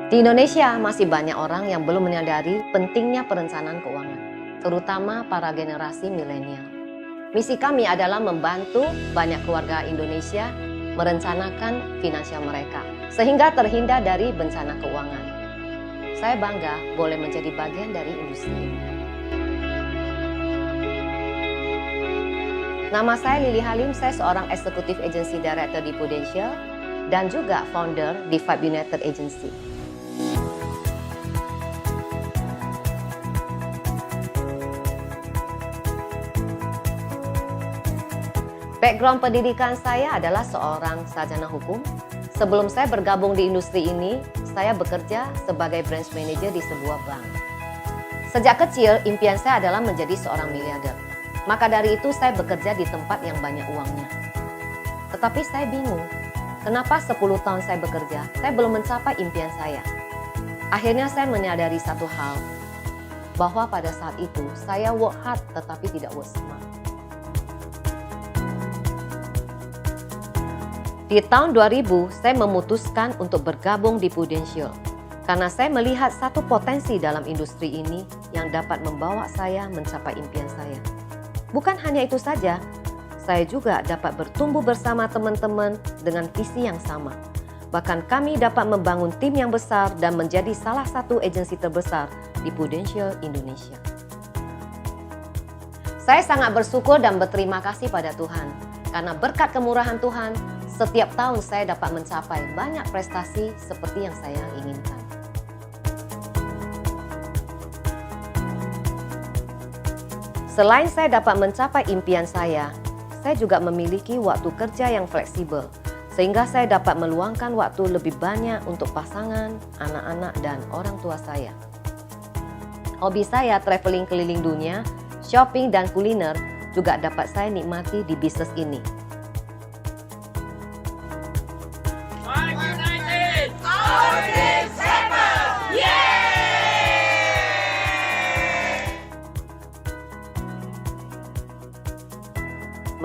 Di Indonesia masih banyak orang yang belum menyadari pentingnya perencanaan keuangan, terutama para generasi milenial. Misi kami adalah membantu banyak keluarga Indonesia merencanakan finansial mereka, sehingga terhindar dari bencana keuangan. Saya bangga boleh menjadi bagian dari industri ini. Nama saya Lily Halim, saya seorang Executive Agency Director di Prudential dan juga founder di Five United Agency. Background pendidikan saya adalah seorang sarjana hukum. Sebelum saya bergabung di industri ini, saya bekerja sebagai branch manager di sebuah bank. Sejak kecil, impian saya adalah menjadi seorang miliarder. Maka dari itu saya bekerja di tempat yang banyak uangnya. Tetapi saya bingung, kenapa 10 tahun saya bekerja, saya belum mencapai impian saya. Akhirnya saya menyadari satu hal, bahwa pada saat itu saya work hard tetapi tidak work smart. Di tahun 2000, saya memutuskan untuk bergabung di Prudential karena saya melihat satu potensi dalam industri ini yang dapat membawa saya mencapai impian saya. Bukan hanya itu saja, saya juga dapat bertumbuh bersama teman-teman dengan visi yang sama. Bahkan kami dapat membangun tim yang besar dan menjadi salah satu agensi terbesar di Prudential Indonesia. Saya sangat bersyukur dan berterima kasih pada Tuhan karena berkat kemurahan Tuhan, setiap tahun saya dapat mencapai banyak prestasi seperti yang saya inginkan. Selain saya dapat mencapai impian saya juga memiliki waktu kerja yang fleksibel, sehingga saya dapat meluangkan waktu lebih banyak untuk pasangan, anak-anak, dan orang tua saya. Hobi saya traveling keliling dunia, shopping, dan kuliner juga dapat saya nikmati di bisnis ini.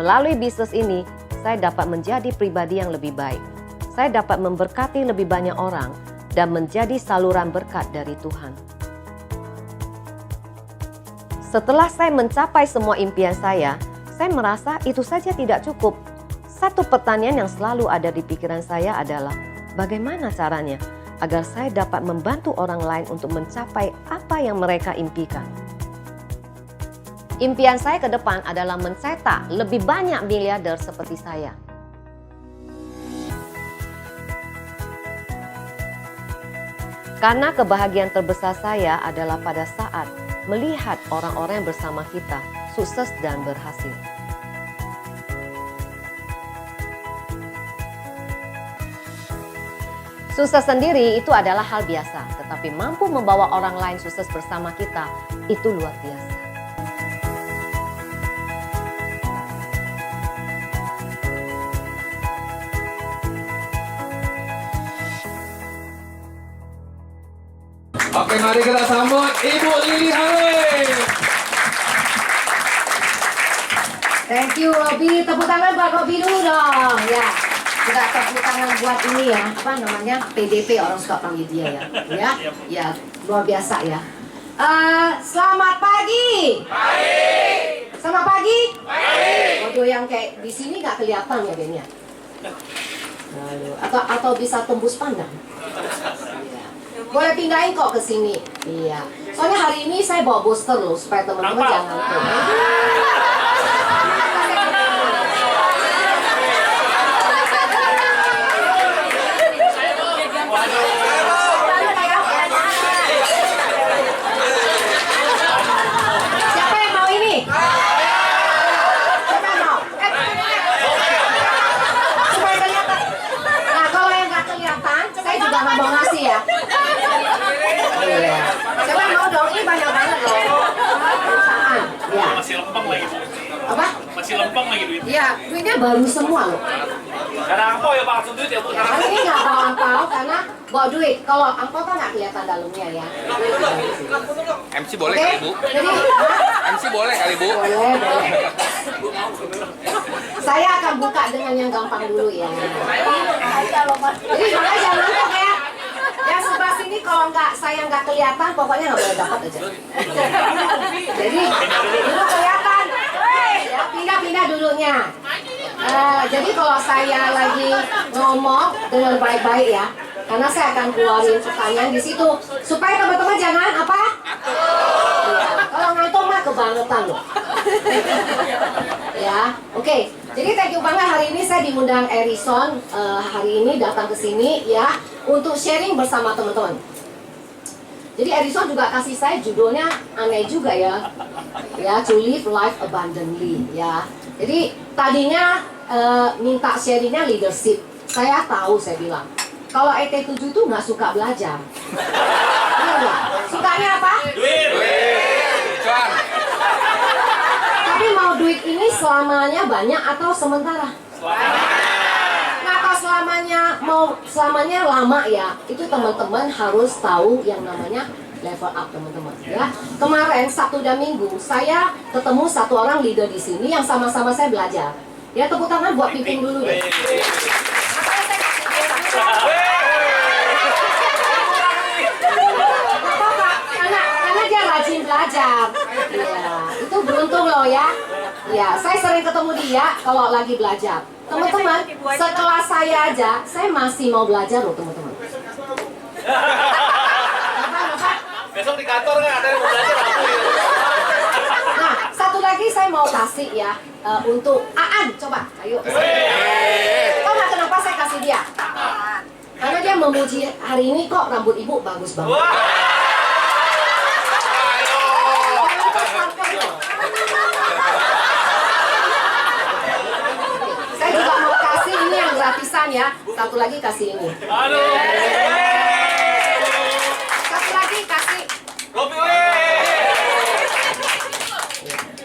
Melalui bisnis ini, saya dapat menjadi pribadi yang lebih baik. Saya dapat memberkati lebih banyak orang dan menjadi saluran berkat dari Tuhan. Setelah saya mencapai semua impian saya merasa itu saja tidak cukup. Satu pertanyaan yang selalu ada di pikiran saya adalah, bagaimana caranya agar saya dapat membantu orang lain untuk mencapai apa yang mereka impikan? Impian saya ke depan adalah mencetak lebih banyak miliarder seperti saya. Karena kebahagiaan terbesar saya adalah pada saat melihat orang-orang yang bersama kita sukses dan berhasil. Sukses sendiri itu adalah hal biasa, tetapi mampu membawa orang lain sukses bersama kita, itu luar biasa. Oke, mari kita sambut Ibu Lily Halim. Thank you, Robby. Tepuk tangan buat Robby dulu dong. Ya, kita tepuk tangan buat ini ya. Apa namanya? PDP, orang suka panggil dia ya. Ya, luar biasa ya. Selamat pagi. Pagi. Selamat pagi. Pagi. Waduh, yang kayak di sini nggak kelihatan ya kayaknya. Atau bisa tembus pandang. Boleh pindahin kok ke sini. Iya. Soalnya hari ini saya bawa booster loh supaya teman-teman jangan Siapa yang mau ini? Siapa yang mau? Supaya kelihatan. Nah, kalau yang nggak kelihatan, saya juga nggak mau ngasih ya. Iya. Siapa mau dong? Ini banyak banget loh. Perusahaan. Ya. Masih lempeng lagi. Apa? Masih lempeng lagi duit. Iya, duitnya baru semua loh. Karena angpau ya Pak, langsung duit ya Bu. Ya, kan ini nggak bawa angpau karena bawa duit. Kalau angpau kan nggak kelihatan dalamnya ya. MC boleh Oke? kali Bu? Jadi, MC boleh kali Bu? boleh. Saya akan buka dengan yang gampang dulu ya. Jadi makanya jangan ngantuk ya. Yang sebelah sini saya nggak kelihatan, pokoknya nggak boleh dapat aja. Jadi dulu kelihatan, ya, pindah-pindah dulunya. Jadi kalau saya lagi ngomong dengar baik-baik ya, karena saya akan keluarin pertanyaan di situ supaya teman-teman jangan apa? Ya, kalau ngantuk mah kebangetan loh. Ya, oke. Jadi thank you banget, hari ini saya diundang Erison hari ini datang ke sini ya untuk sharing bersama teman-teman. Jadi Erison juga kasih saya judulnya aneh juga ya, to live life abundantly ya. Jadi tadinya minta sharingnya leadership. Saya tahu, saya bilang kalau ET7 itu nggak suka belajar. Iya, sukanya apa? Duit. Cuan. Tapi mau duit ini selamanya banyak atau sementara? Nah, kalau selamanya lama ya, itu teman-teman harus tahu yang namanya level up teman-teman ya. Kemarin Sabtu dan Minggu saya ketemu satu orang leader di sini yang sama-sama saya belajar. Ya, tepuk tangan buat Piping dulu deh. Karena dia rajin belajar. Ya, itu beruntung loh ya. Ya, saya sering ketemu dia kalau lagi belajar. Teman-teman, sekelas saya aja, saya masih mau belajar loh teman-teman. Besok di kantor kan ada yang mau belajar aku ya. Nah, satu lagi saya mau kasih ya untuk Aan, coba, ayo. Tahu nggak kenapa saya kasih dia? Karena dia memuji hari ini kok rambut ibu bagus banget. Saya juga mau kasih ini yang gratisan ya. Satu lagi kasih ini. Aduh. Satu lagi kasih. Kopi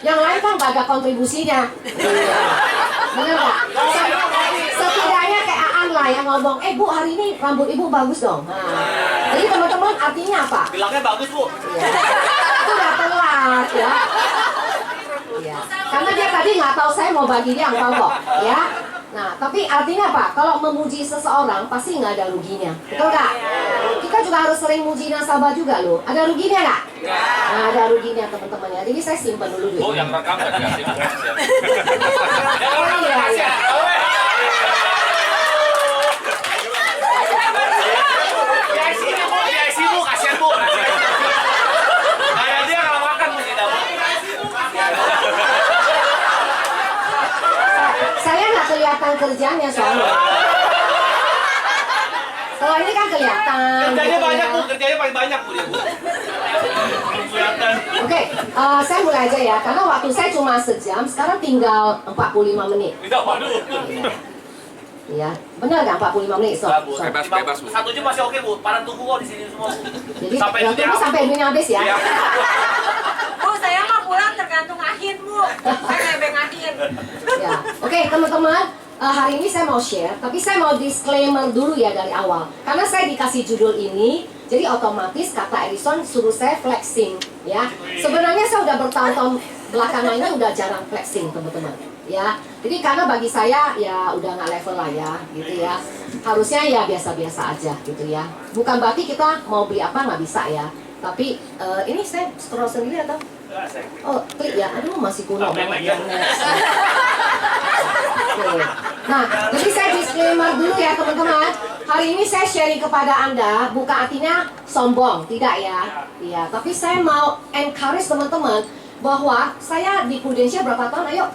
Yang lain kan gak ada kontribusinya. Bener gak? Setidaknya kayak Aan lah yang ngomong, Bu hari ini rambut ibu bagus dong. Nah, jadi teman-teman artinya apa? bilangnya bagus bu. Ya. Itu udah telat ya. Ya. Karena dia tadi nggak tahu saya mau bagi dia angpau kok, ya. Nah, tapi artinya apa? Kalau memuji seseorang pasti nggak ada ruginya, betul nggak? Kita juga harus sering muji nasabah juga loh. Ada ruginya nggak? Nah, ada ruginya teman-teman ya. Jadi saya simpan dulu Bu dulu. yang rekam nggak dikasih. Oh iya, iya. Di IC bu, kasihan bu. Kayak dia kalau makan bu tidak bu. Saya nggak kelihatan kerjanya soalnya. Kalau ini kan kelihatan. Kerjanya gitu banyak ya. bu, kerjanya paling banyak bu dia bu. Belum kelihatan. Oke, saya mulai aja ya. Karena waktu saya cuma sejam, sekarang tinggal 45 menit. Tidak, waduh. Iya, benar nggak 45 menit? So, Bu. so. Bebas, Bu. 1 jam masih oke bu, pada tunggu kok di sini semua bu. Jadi Sampai ya, tunggu sampai dunia habis ya. Iya. Bu, saya mah pulang tergantung akhir, Bu. Saya nebeng akhir. Ya. Oke, teman-teman, hari ini saya mau share, tapi saya mau disclaimer dulu ya dari awal. Karena saya dikasih judul ini, jadi otomatis kata Erison suruh saya flexing, ya. Sebenarnya saya udah bertahun-tahun belakangan ini udah jarang flexing, teman-teman. Ya, jadi karena bagi saya ya udah nggak level lah ya, gitu ya. Harusnya ya biasa-biasa aja, gitu ya. Bukan berarti kita mau beli apa nggak bisa ya. Tapi ini saya scroll sendiri atau? Oh, klik ya. Aduh, masih kuno banget yang next. Oke. Nah, jadi saya disclaimer dulu ya teman-teman. Hari ini saya sharing kepada Anda, bukan artinya sombong, tidak ya. Iya, tapi saya mau encourage teman-teman bahwa saya di Prudential berapa tahun? Ayo.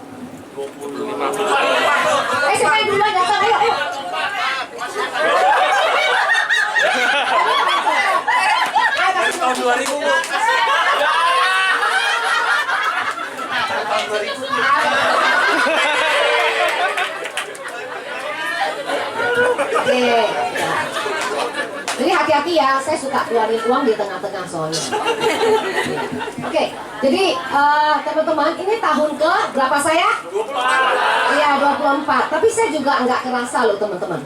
Siapa yang duluan datang? Ayo, ayo. Tahun 2000 bu. Oke. Jadi hati-hati ya, saya suka keluarin uang di tengah-tengah soalnya. Oke, jadi teman-teman, ini tahun ke berapa saya? 24. Iya, 24. Tapi saya juga nggak kerasa loh teman-teman.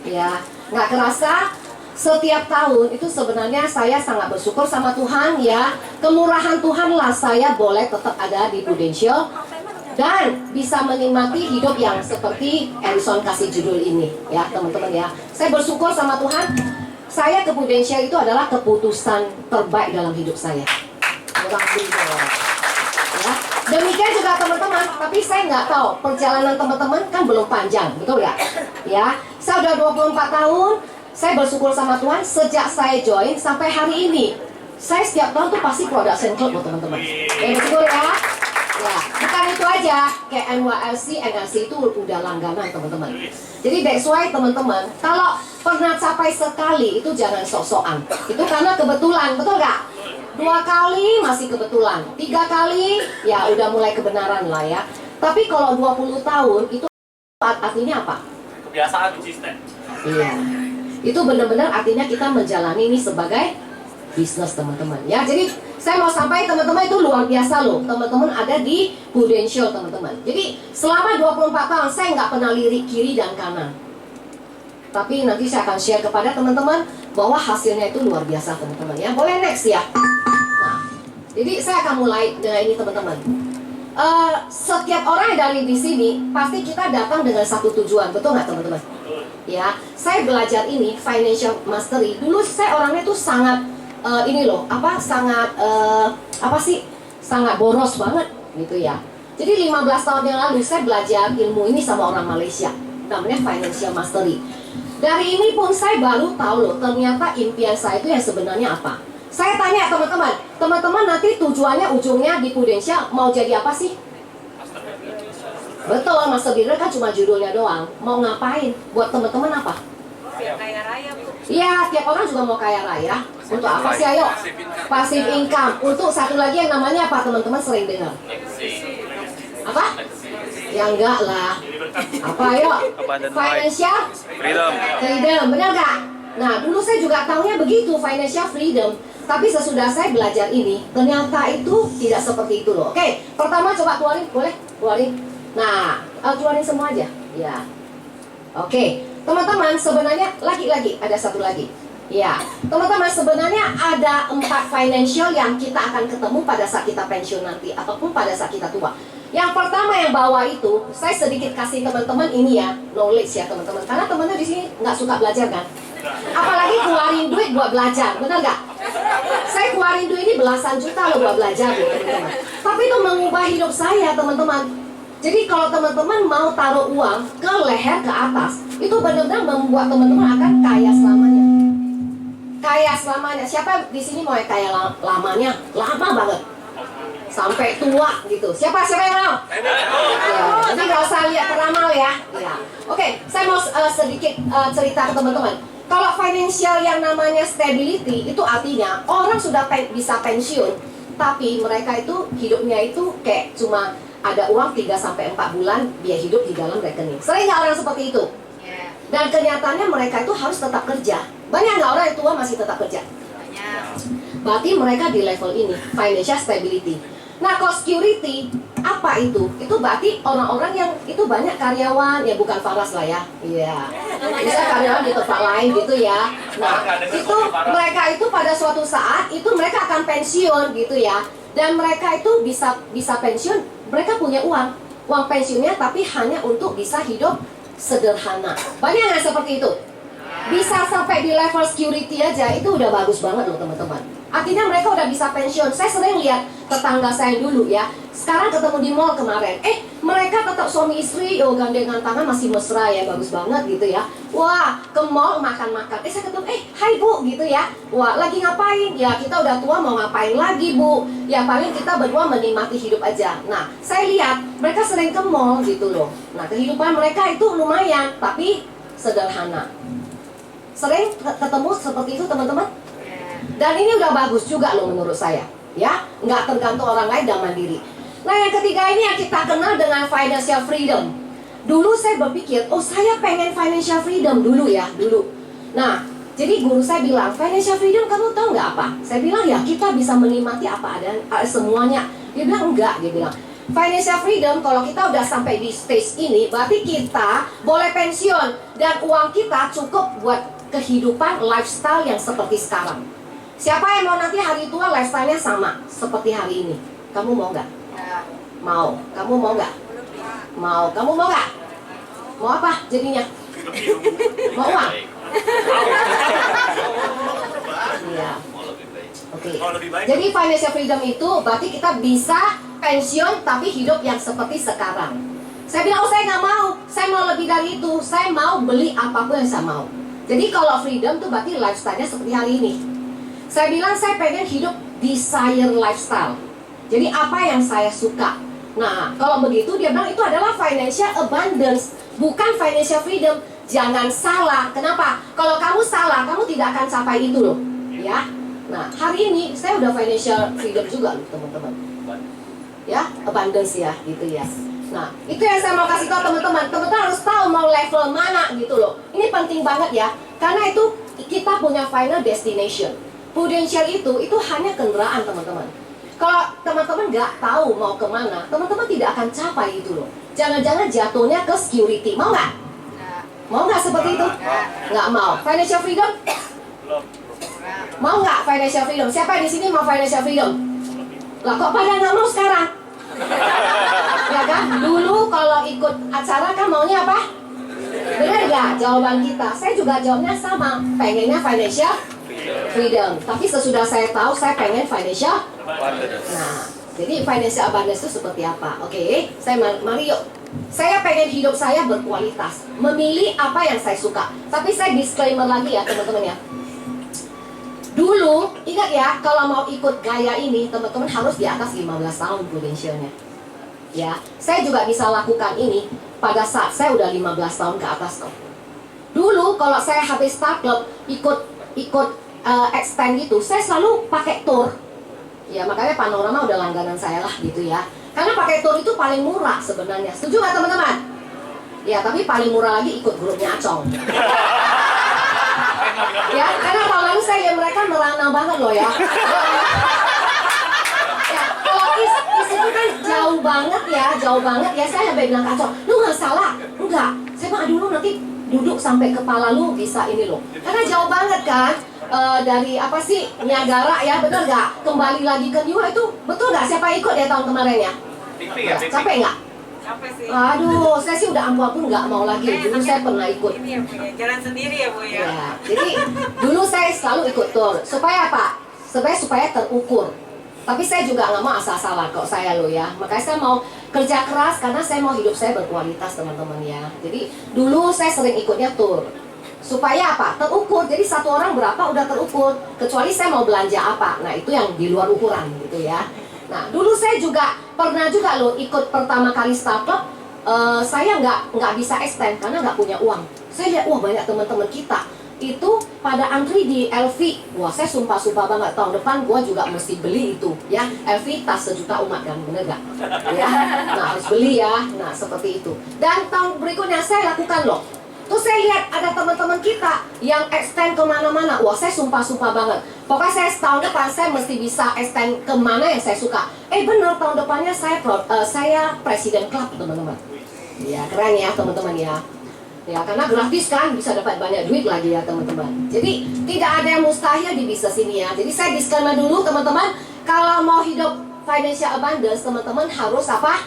Ya, nggak kerasa. Setiap tahun itu sebenarnya saya sangat bersyukur sama Tuhan ya. Kemurahan Tuhan lah saya boleh tetap ada di Prudential dan bisa menikmati hidup yang seperti Erison kasih judul ini ya teman-teman ya. Saya bersyukur sama Tuhan. saya ke Prudential itu adalah keputusan terbaik dalam hidup saya. Alhamdulillah. Ya. Demikian juga teman-teman, tapi saya nggak tahu perjalanan teman-teman kan belum panjang, betul nggak? Ya, saya udah 24 tahun, saya bersyukur sama Tuhan sejak saya join sampai hari ini. Saya setiap tahun tuh pasti production club loh teman-teman. Betul ya? Ya, bukan itu aja, kayak NYLC, NLC itu udah langganan teman-teman. Jadi that's why teman-teman, kalau pernah capai sekali itu jangan sok-sokan. Itu karena kebetulan, betul nggak? 2 kali masih kebetulan, 3 kali ya udah mulai kebenaran lah ya. Tapi kalau 20 tahun itu artinya apa? Kebiasaan konsisten. Iya. Itu benar-benar artinya kita menjalani ini sebagai bisnis teman-teman ya. Jadi saya mau sampai teman-teman itu luar biasa loh. Teman-teman ada di Prudential teman-teman. Jadi selama 24 tahun saya nggak pernah lirik kiri dan kanan. Tapi nanti saya akan share kepada teman-teman bahwa hasilnya itu luar biasa teman-teman ya. Boleh next ya. Nah, jadi saya akan mulai dengan ini teman-teman. Setiap orang yang dari di sini pasti kita datang dengan satu tujuan, betul nggak teman-teman? Ya, saya belajar ini financial mastery. Dulu saya orangnya tuh sangat ini loh, sangat sangat boros banget gitu ya. Jadi 15 tahun yang lalu saya belajar ilmu ini sama orang Malaysia, namanya financial mastery. Dari ini pun saya baru tahu loh, ternyata impian saya itu yang sebenarnya apa. Saya tanya teman-teman nanti tujuannya ujungnya di Prudential mau jadi apa sih? Betul, Master Builder kan cuma judulnya doang. Mau ngapain? Buat teman-teman apa? Biar kaya raya, Bu. Iya, tiap orang juga mau kaya raya. Untuk apa sih ayo? Passive income. Untuk satu lagi yang namanya apa teman-teman sering dengar? Apa? Ya enggak lah. Apa ayo? Financial freedom, benar nggak? Nah, dulu saya juga tahunya begitu, financial freedom. Tapi sesudah saya belajar ini, ternyata itu tidak seperti itu loh. Oke, pertama coba keluarin, boleh? Keluarin. Nah, keluarin semua aja. Ya. Oke, teman-teman sebenarnya lagi ada satu lagi. Ya, teman-teman sebenarnya ada 4 financial yang kita akan ketemu pada saat kita pensiun nanti ataupun pada saat kita tua. Yang pertama yang bawah itu, saya sedikit kasih teman-teman ini ya, knowledge ya teman-teman. Karena teman-teman di sini nggak suka belajar kan? Apalagi keluarin duit buat belajar, benar nggak? Saya keluarin duit ini belasan juta loh buat belajar loh teman-teman. Tapi itu mengubah hidup saya teman-teman. Jadi kalau teman-teman mau taruh uang ke leher ke atas, itu benar-benar membuat teman-teman akan kaya selamanya. Kaya selamanya. Siapa di sini mau kaya lamanya? Lama banget. Sampai tua gitu. Siapa yang mau? Ya, jadi nggak usah lihat peramal ya. Ya. Oke, saya mau sedikit cerita ke teman-teman. Kalau financial yang namanya stability itu artinya orang sudah bisa pensiun, tapi mereka itu hidupnya itu kayak cuma ada uang 3-4 bulan dia hidup di dalam rekening. Sering nggak orang seperti itu? Dan kenyataannya mereka itu harus tetap kerja. Banyak nggak orang yang tua masih tetap kerja? Banyak. Berarti mereka di level ini, financial stability. Nah, kalau security, apa itu? Itu berarti orang-orang yang itu banyak karyawan, ya bukan Faras lah ya. Iya. Bisa karyawan di tempat lain gitu ya. Nah, itu mereka itu pada suatu saat, itu mereka akan pensiun gitu ya. Dan mereka itu bisa pensiun, mereka punya uang pensiunnya tapi hanya untuk bisa hidup sederhana. Banyak nggak seperti itu? Bisa sampai di level security aja, itu udah bagus banget loh teman-teman. Artinya mereka udah bisa pensiun. Saya sering lihat tetangga saya dulu ya. Sekarang ketemu di mall kemarin. Mereka tetap suami istri, gandengan tangan masih mesra ya, bagus banget gitu ya. Wah, ke mall makan-makan. Saya ketemu, hai bu gitu ya. Wah, lagi ngapain? Ya kita udah tua mau ngapain lagi bu? Ya paling kita berdua menikmati hidup aja. Nah, saya lihat mereka sering ke mall gitu loh. Nah, kehidupan mereka itu lumayan, tapi sederhana. Sering ketemu seperti itu teman-teman? Dan ini udah bagus juga loh menurut saya, ya, nggak tergantung orang lain dan mandiri. Nah yang ketiga ini yang kita kenal dengan financial freedom. Dulu saya berpikir, saya pengen financial freedom dulu ya, dulu. Nah, jadi guru saya bilang, financial freedom kamu tahu nggak apa? Saya bilang ya kita bisa menikmati apa ada semuanya. Dia bilang enggak, dia bilang. Financial freedom kalau kita udah sampai di stage ini, berarti kita boleh pensiun dan uang kita cukup buat kehidupan lifestyle yang seperti sekarang. Siapa yang mau nanti hari tua lifestyle-nya sama seperti hari ini? Kamu mau nggak? Ya. Mau. Kamu mau nggak? Mau. Kamu mau nggak? Mau apa jadinya? Mau uang? Oke. Oh, lebih baik. Jadi financial freedom itu berarti kita bisa pensiun tapi hidup yang seperti sekarang. Saya bilang, oh saya nggak mau, saya mau lebih dari itu, saya mau beli apapun yang saya mau. Jadi kalau freedom tuh berarti lifestyle-nya seperti hari ini. Saya bilang saya pengen hidup desire lifestyle. Jadi apa yang saya suka. Nah, kalau begitu dia bilang itu adalah financial abundance, bukan financial freedom. Jangan salah. Kenapa? Kalau kamu salah, kamu tidak akan capai itu loh. Ya. Nah, hari ini saya udah financial freedom juga loh, teman-teman. Ya, abundance ya, gitu ya. Nah, itu yang saya mau kasih tahu teman-teman. Teman-teman harus tahu mau level mana gitu loh. Ini penting banget ya. Karena itu kita punya final destination. Prudential itu hanya kendaraan teman-teman. Kalau teman-teman nggak tahu mau kemana, teman-teman tidak akan capai itu loh. Jangan-jangan jatuhnya ke security. Mau nggak? Mau nggak seperti itu? Nggak mau. Financial freedom? Mau nggak financial freedom? Siapa di sini mau financial freedom? Lah kok pada nggak mau sekarang? Ya kan? Dulu kalau ikut acara kan maunya apa? Benar nggak jawaban kita? Saya juga jawabnya sama. Pengennya financial freedom. Tapi sesudah saya tahu saya pengen financial. Nah, jadi financial abundance itu seperti apa? Oke, saya mari yuk. Saya pengen hidup saya berkualitas. Memilih apa yang saya suka. Tapi saya disclaimer lagi ya teman-teman ya. Dulu, ingat ya, kalau mau ikut gaya ini, teman-teman harus di atas 15 tahun prudentialnya. Ya, saya juga bisa lakukan ini pada saat saya udah 15 tahun ke atas kok. Dulu kalau saya habis start club ikut extend gitu, saya selalu pakai tour. Ya, makanya Panorama udah langganan saya lah gitu ya. Karena pakai tour itu paling murah sebenarnya. Setuju nggak teman-teman? Ya, tapi paling murah lagi ikut grupnya Acong. Ya, karena kalau lalu saya lihat mereka merana banget loh ya. Ya, kalau is itu kan jauh banget ya. Saya sampai bilang Acong, lu nggak salah? Enggak. Saya mah dulu nanti duduk sampai kepala lu bisa ini loh. Karena jauh banget kan. Dari apa sih Niagara ya, bener nggak? Kembali lagi ke New York itu betul nggak? Siapa ikut ya tahun kemarin ya? Capek nggak? Capek sih. Aduh, saya sih udah ampun nggak mau lagi. Dulu saya pernah ikut. Ini ya Bu ya, jalan sendiri ya Bu ya. Ya, jadi dulu saya selalu ikut tour. Supaya apa? Supaya terukur. Tapi saya juga nggak mau asal-asalan kok saya loh ya. Makanya saya mau kerja keras karena saya mau hidup saya berkualitas teman-teman ya. Jadi dulu saya sering ikutnya tour. Supaya apa? Terukur. Jadi satu orang berapa udah terukur. Kecuali saya mau belanja apa. Nah itu yang di luar ukuran gitu ya. Nah dulu saya juga pernah juga loh ikut pertama kali start club. Saya nggak bisa extend karena nggak punya uang. Saya lihat wah banyak teman-teman kita itu pada antri di LV. Wah saya sumpah banget tahun depan gua juga mesti beli itu ya. LV tas 1 juta umat kan, bener gak? Ya, nah harus beli ya. Nah seperti itu. Dan tahun berikutnya saya lakukan loh. Terus saya lihat ada teman-teman kita yang extend kemana-mana. Wah saya sumpah banget. Pokoknya saya tahun depan saya mesti bisa extend kemana yang saya suka. Bener tahun depannya saya presiden klub teman-teman. Ya keren ya teman-teman ya. Ya karena gratis kan bisa dapat banyak duit lagi ya teman-teman. Jadi tidak ada yang mustahil di bisnis ini ya. Jadi saya disclaimer dulu teman-teman. Kalau mau hidup financial abundance teman-teman harus apa?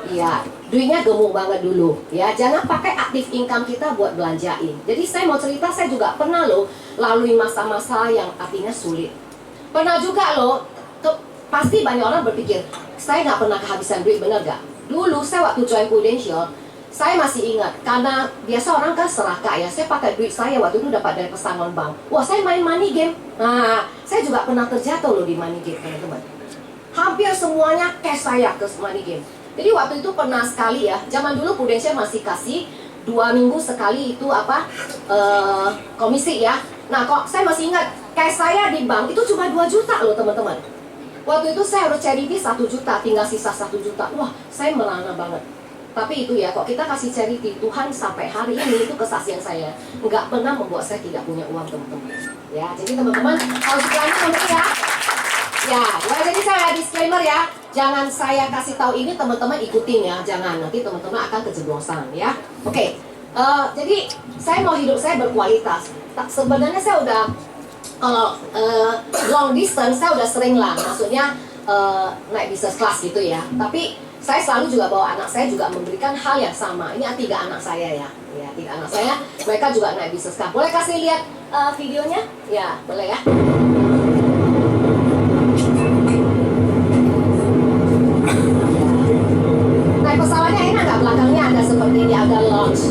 Ya, duitnya gemuk banget dulu ya. Jangan pakai aktif income kita buat belanjain. Jadi saya mau cerita, saya juga pernah loh lalui masa-masa yang artinya sulit. Pernah juga loh, pasti banyak orang berpikir saya nggak pernah kehabisan duit, bener gak? Dulu saya waktu join Prudential, saya masih ingat karena biasa orang kan serakah ya. Saya pakai duit saya waktu itu dapat dari pesangon bank. Wah saya main money game. Nah saya juga pernah terjatuh loh di money game teman-teman. Hampir semuanya cash saya ke money game. Jadi waktu itu pernah sekali ya, zaman dulu Prudential masih kasih 2 minggu sekali itu apa komisi ya. Nah kok saya masih ingat cash saya di bank itu cuma 2 juta loh teman-teman. Waktu itu saya harus charity 1 juta, tinggal sisa 1 juta. Wah saya merana banget. Tapi itu ya, kok kita kasih charity, Tuhan sampai hari ini itu kesaksian saya nggak pernah membuat saya tidak punya uang teman-teman. Ya, jadi teman-teman harus berani teman-teman ya. Ya, jadi saya disclaimer ya. Jangan saya kasih tahu ini teman-teman ikutin ya, jangan nanti teman-teman akan kejeblosan ya. Oke, jadi saya mau hidup saya berkualitas. Sebenarnya saya udah kalau long distance saya udah sering lah, maksudnya naik business class gitu ya. Tapi saya selalu juga bawa anak saya juga memberikan hal yang sama. Ini 3 anak saya ya, 3 anak saya, mereka juga naik business class. Boleh kasih lihat videonya? Ya, boleh ya. ada lounge.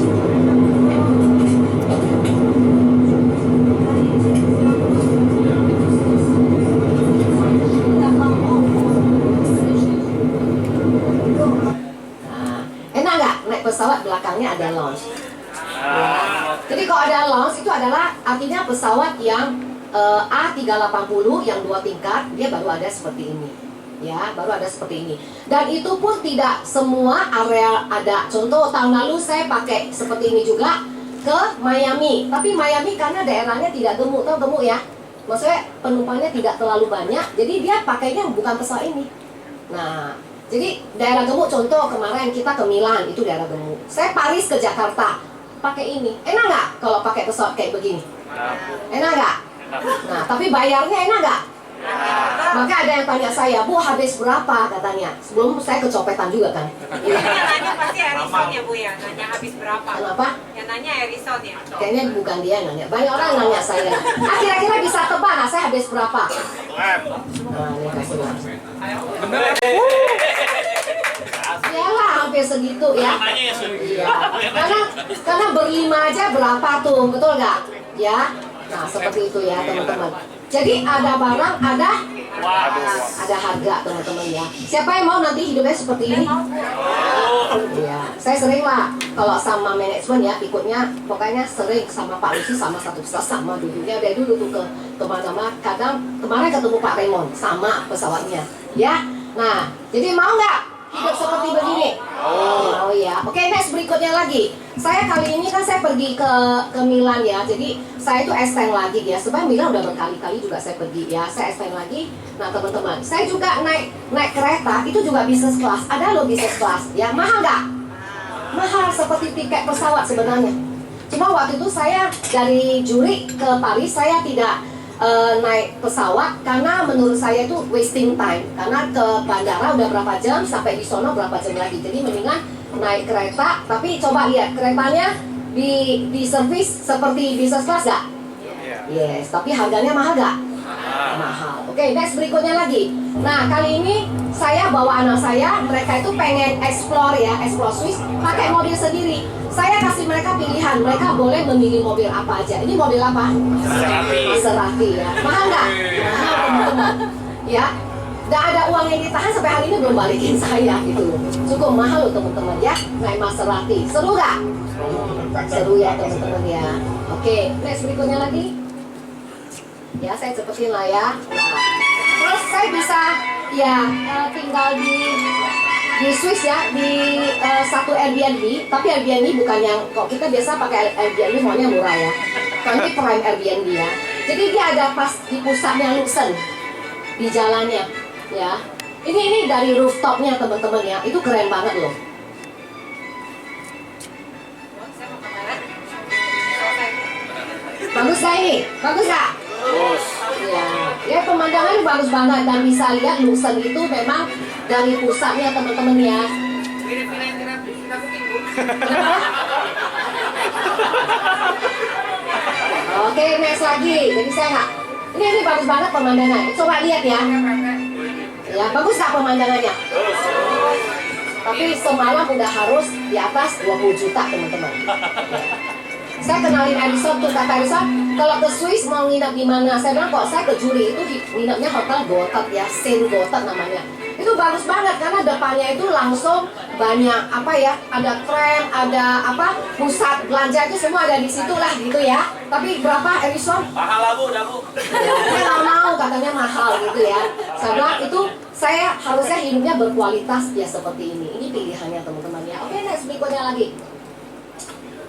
Nah, enak nggak naik pesawat belakangnya ada lounge? Jadi kalau ada lounge itu adalah artinya pesawat yang A380 yang 2 tingkat, dia baru ada seperti ini. Ya, baru ada seperti ini. Dan itu pun tidak semua area ada. Contoh tahun lalu saya pakai seperti ini juga ke Miami. Tapi Miami karena daerahnya tidak gemuk, tahu gemuk ya? Maksudnya penumpangnya tidak terlalu banyak, jadi dia pakainya bukan pesawat ini. Nah, jadi daerah gemuk contoh kemarin kita ke Milan, itu daerah gemuk. Saya Paris ke Jakarta, pakai ini. Enak nggak kalau pakai pesawat kayak begini? Enak nggak? Nah, tapi bayarnya enak nggak? Maka ada yang tanya saya, Bu habis berapa katanya? Sebelum saya kecopetan juga kan. Yang nanya pasti Harrison ya Bu ya, nanya habis berapa? Kenapa? Yang nanya Harrison ya. Kayaknya bukan dia yang nanya. Banyak orang nanya saya. Kira-kira bisa tebak nggak saya habis berapa? Nah, ini kasih lah. Iyalah hampir segitu ya. Iya. Karena berlima aja berapa tuh, betul nggak? Ya. Nah seperti itu ya teman-teman. Jadi ada barang, ada harga teman-teman ya. Siapa yang mau nanti hidupnya seperti ini? Iya. Saya sering lah kalau sama manajemen ya ikutnya, pokoknya sering sama Pak Lucy sama satu pesawat sama duduknya dari dulu tuh ke kemana-mana. Kadang kemarin ketemu Pak Raymond sama pesawatnya. Ya. Nah jadi mau nggak hidup seperti begini? Oh ya. Oke, next berikutnya lagi. Saya kali ini kan saya pergi ke Milan ya. Jadi saya itu extend lagi ya. Sebenarnya Milan udah berkali-kali juga saya pergi ya. Saya extend lagi. Nah teman-teman, saya juga naik kereta itu juga business class. Ada loh business class. Ya mahal nggak? Mahal seperti tiket pesawat sebenarnya. Cuma waktu itu saya dari Zurich ke Paris saya tidak naik pesawat karena menurut saya itu wasting time, karena ke bandara udah berapa jam, sampai di sono berapa jam lagi. Jadi mendingan naik kereta. Tapi coba lihat keretanya di servis seperti business class gak? Yes, tapi harganya mahal gak? Mahal. Oke, next berikutnya lagi. Nah kali ini saya bawa anak saya, mereka itu pengen explore ya, explore Swiss pakai mobil sendiri. Saya kasih mereka pilihan, mereka boleh memilih mobil apa aja. Ini mobil apa? Maserati ya. Mahal nggak? Mahal teman-teman. Ya, nggak ada uang yang ditahan sampai hari ini belum balikin saya gitu. Cukup mahal loh teman-teman ya, naik Maserati. Seru nggak? Seru ya teman-teman ya. Oke, next berikutnya lagi. Ya, saya cepetin lah ya. Nah, terus saya bisa ya tinggal di Swiss ya, di satu Airbnb. Tapi Airbnb bukan yang kok kita biasa pakai Airbnb maunya murah ya. Tapi prime Airbnb ya. Jadi dia ada pas di pusatnya Luxen, di jalannya ya. Ini dari rooftopnya teman-teman ya. Itu keren banget loh. Saya mau ke barat. Bagus gak ini? Bagus gak? Ya pemandangannya bagus banget dan bisa lihat Luxen itu memang dari pusatnya teman-teman ya. Oke, next lagi. Jadi saya nggak. Ini bagus banget pemandangan. Coba lihat ya. Ya bagus nggak pemandangannya? Tapi semalam udah harus di atas 20 juta teman-teman. Saya kenalin Edison tuh, kata Edison, kalau ke Swiss mau nginap di mana? Saya bilang kok saya ke Zurich itu nginapnya hotel Gotthard ya, Saint Gotthard namanya. Itu bagus banget karena depannya itu langsung banyak apa ya, ada tram, ada apa pusat belanja itu semua ada di situ lah gitu ya. Tapi berapa Edison? Mahal lah Bu, dah Bu. Saya nggak mau katanya mahal gitu ya. Saya bilang itu saya harusnya hidupnya berkualitas ya seperti ini. Ini pilihannya teman-teman ya. Oke, next berikutnya lagi.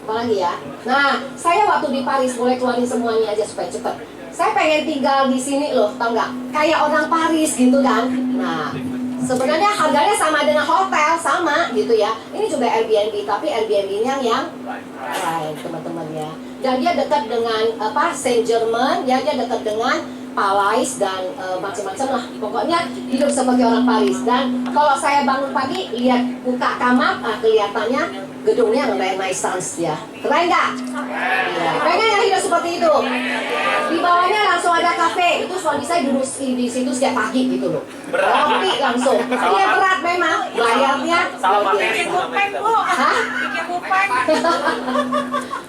Apalagi ya. Nah, saya waktu di Paris boleh keluarin semuanya aja supaya cepet. Saya pengen tinggal di sini loh, tau nggak? Kayak orang Paris gitu kan. Nah, sebenarnya harganya sama dengan hotel, sama gitu ya. Ini juga Airbnb, tapi Airbnb-nya yang lain teman-teman ya. Dan dia dekat dengan apa? Saint Germain, ya dia dekat dengan Palais dan macam-macam lah. Pokoknya hidup seperti orang Paris. Dan kalau saya bangun pagi lihat buka kamar, kelihatannya gedungnya Renaissance ya. Keren nggak? Ya. Pengen yang hidup seperti itu. Di bawahnya langsung ada kafe, itu suami saya duduk di situ setiap pagi gitu loh. Kopi langsung. Iya berat memang, bayarnya Salah luar materi. biasa. Mupeng bu. Hah? Bikin mupeng.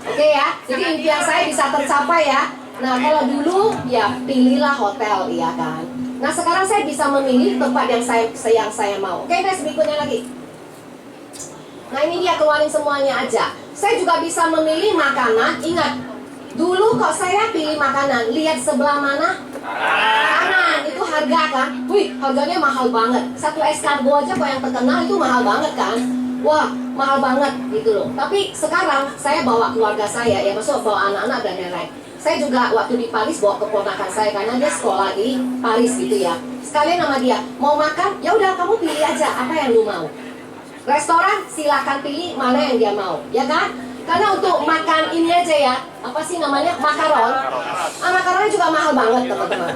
Oke ya, jadi impian saya bisa tercapai ya. Nah kalau dulu ya pilihlah hotel ya kan. Nah sekarang saya bisa memilih tempat yang saya mau. Oke, next berikutnya lagi. Nah ini dia, keluarin semuanya aja. Saya juga bisa memilih makanan. Ingat, dulu kok saya pilih makanan, lihat sebelah mana? Kanan, itu harga kan? Wih, harganya mahal banget. Satu escargot aja kok yang terkenal itu mahal banget kan? Wah, mahal banget gitu loh. Tapi sekarang saya bawa keluarga saya, ya maksud bawa anak-anak dan lain-lain. Saya juga waktu di Paris bawa keponakan saya karena dia sekolah di Paris gitu ya. Sekalian sama dia, mau makan? Ya udah kamu pilih aja apa yang lu mau. Restoran silakan pilih mana yang dia mau, ya kan? Karena untuk makan ini aja ya, apa sih namanya, makaron. Makaronnya juga mahal banget teman-teman.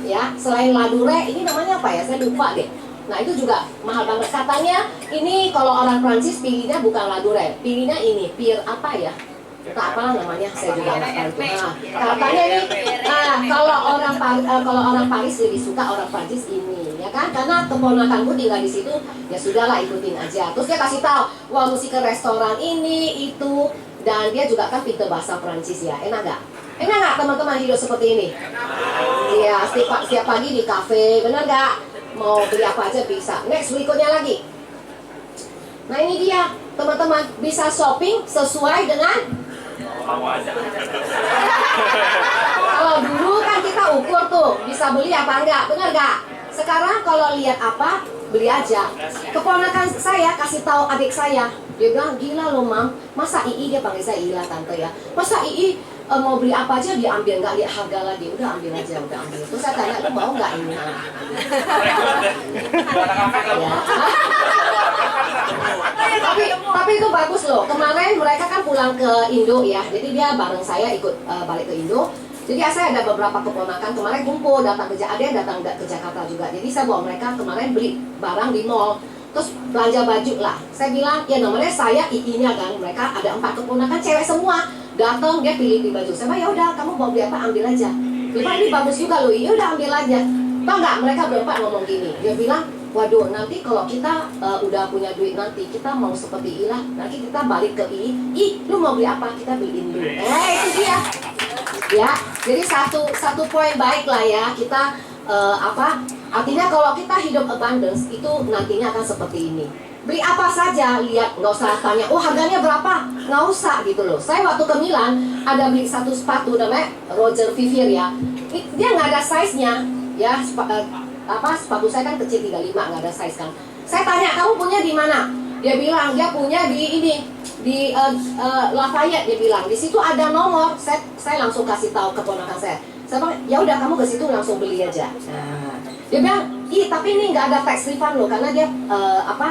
Ya, selain ladure, ini namanya apa ya? Saya lupa deh. Nah itu juga mahal banget. Katanya ini kalau orang Prancis pilihnya bukan ladure, pilihnya ini pir apa ya? Tak apa namanya, saya juga nggak tahu itu. Nah, katanya ini, kalau orang Paris lebih suka orang Prancis ini, ya kan? Karena keponakanku tinggal di situ, ya sudahlah ikutin aja. Terus dia kasih tahu, wah mesti ke restoran ini, itu, dan dia juga kan pintar bahasa Prancis ya. Enak nggak? Enak nggak teman-teman hidup seperti ini? Iya, setiap pagi di kafe, benar nggak? Mau beli apa aja bisa. Next berikutnya lagi. Nah ini dia, teman-teman bisa shopping sesuai dengan. Kalau dulu kan kita ukur tuh, bisa beli apa enggak, benar enggak? Sekarang kalau lihat apa, beli aja. Keponakan saya kasih tahu adik saya, dia bilang, gila loh mam, masa Ii, dia panggil saya Ila tante ya, masa Ii mau beli apa aja diambil, nggak lihat harga lagi, udah ambil aja, udah ambil. Terus saya tanya, lu mau nggak ini? Tapi itu bagus loh. Kemarin mereka kan pulang ke Indo ya, jadi dia bareng saya ikut balik ke Indo. Jadi saya ada beberapa keponakan kemarin kumpul datang ada yang datang ke Jakarta juga. Jadi saya bawa mereka kemarin beli barang di mall, terus belanja baju lah. Saya bilang ya namanya saya II-nya kan, mereka ada 4 keponakan cewek semua. Datang dia pilih baju. Saya bilang ya udah kamu mau beli apa ambil aja. Dia bilang ini bagus juga loh, ya udah ambil aja. Tau nggak mereka berempat ngomong gini, dia bilang waduh nanti kalau kita udah punya duit nanti kita mau seperti Ila, nanti kita balik ke Ih lu mau beli apa kita beliin dulu. Itu dia. Ya, jadi satu poin baik lah ya kita artinya kalau kita hidup abundance itu nantinya akan seperti ini. Beli apa saja, lihat, nggak usah tanya, oh harganya berapa, nggak usah gitu loh. Saya waktu ke Milan ada beli satu sepatu namanya Roger Vivier ya, dia nggak ada size-nya ya, sepatu saya kan kecil 35 nggak ada size kan. Saya tanya kamu punya di mana? Dia bilang dia punya di ini di Lafayette, dia bilang di situ ada nomor. Saya langsung kasih tahu keponakan saya. Saya bilang ya udah kamu ke situ langsung beli aja. Nah, dia bilang tapi ini nggak ada tax refund loh karena dia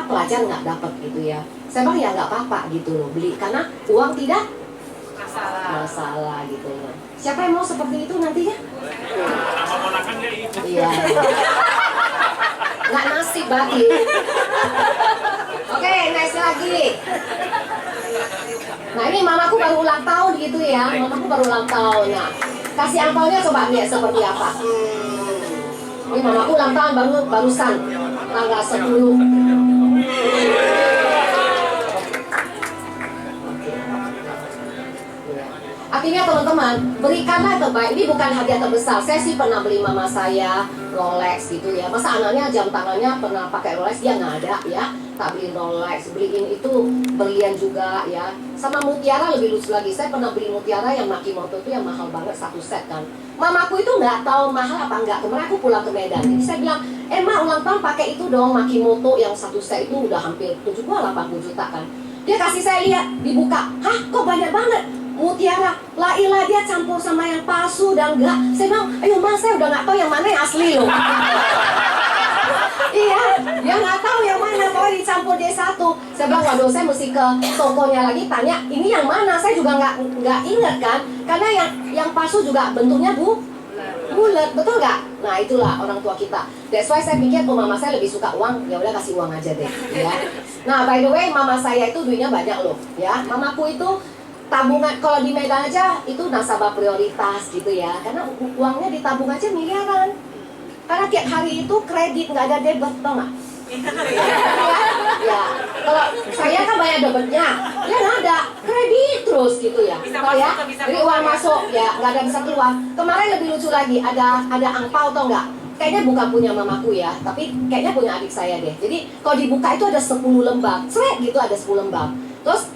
pelajar nggak dapat gitu ya. Saya bilang ya nggak apa-apa gitu loh beli karena uang tidak masalah gitu loh. Siapa yang mau seperti itu nantinya? Iya. Nggak nasib berarti. Oke, next lagi. Nah ini mamaku baru ulang tahun gitu ya. Mamaku baru ulang tahun. Nah, kasih angpaunya coba lihat seperti apa. Ini mamaku ulang tahun barusan tanggal 10. Artinya teman-teman, berikanlah yang terbaik. Ini bukan hadiah terbesar. Saya sih pernah beli mama saya Rolex gitu ya. Masa anaknya jam tangannya pernah pakai Rolex, dia nggak ada ya. Tak beliin Rolex, beliin itu berlian juga ya. Sama mutiara lebih lucu lagi. Saya pernah beli mutiara yang Makimoto itu yang mahal banget, 1 set kan. Mamaku itu nggak tahu mahal apa enggak. Kemarin aku pulang ke Medan. Jadi saya bilang, Ma ulang tahun pakai itu dong Makimoto yang 1 set itu udah hampir 70-80 juta kan. Dia kasih saya lihat, dibuka. Hah kok banyak banget? Mutiara, lah dia campur sama yang palsu dan enggak. Saya bilang, ayo mas saya udah nggak tahu yang mana yang asli loh. Iya, dia nggak tahu yang mana, pokoknya dicampur jadi satu. Saya bilang, waduh saya mesti ke tokonya lagi tanya, ini yang mana? Saya juga nggak ingat kan, karena yang palsu juga bentuknya bulat, betul nggak? Nah itulah orang tua kita. That's why saya pikir, mama saya lebih suka uang, ya udah kasih uang aja deh, ya. Nah by the way, mama saya itu duitnya banyak loh, ya. Mamaku itu tabungan kalau di Medan aja itu nasabah prioritas gitu ya, karena uangnya ditabung aja miliaran. Karena tiap hari itu kredit, nggak ada debit, tau nggak? Ya, kalau saya kan banyak debitnya, ya nggak ada kredit terus gitu ya. Kalau ya, jadi uang masuk ya nggak ada bisa keluar. Kemarin lebih lucu lagi, ada angpau tau nggak? Kayaknya bukan punya mamaku ya, tapi kayaknya punya adik saya deh. Jadi kalau dibuka itu ada 10 lembar, seret gitu ada 10 lembar. Terus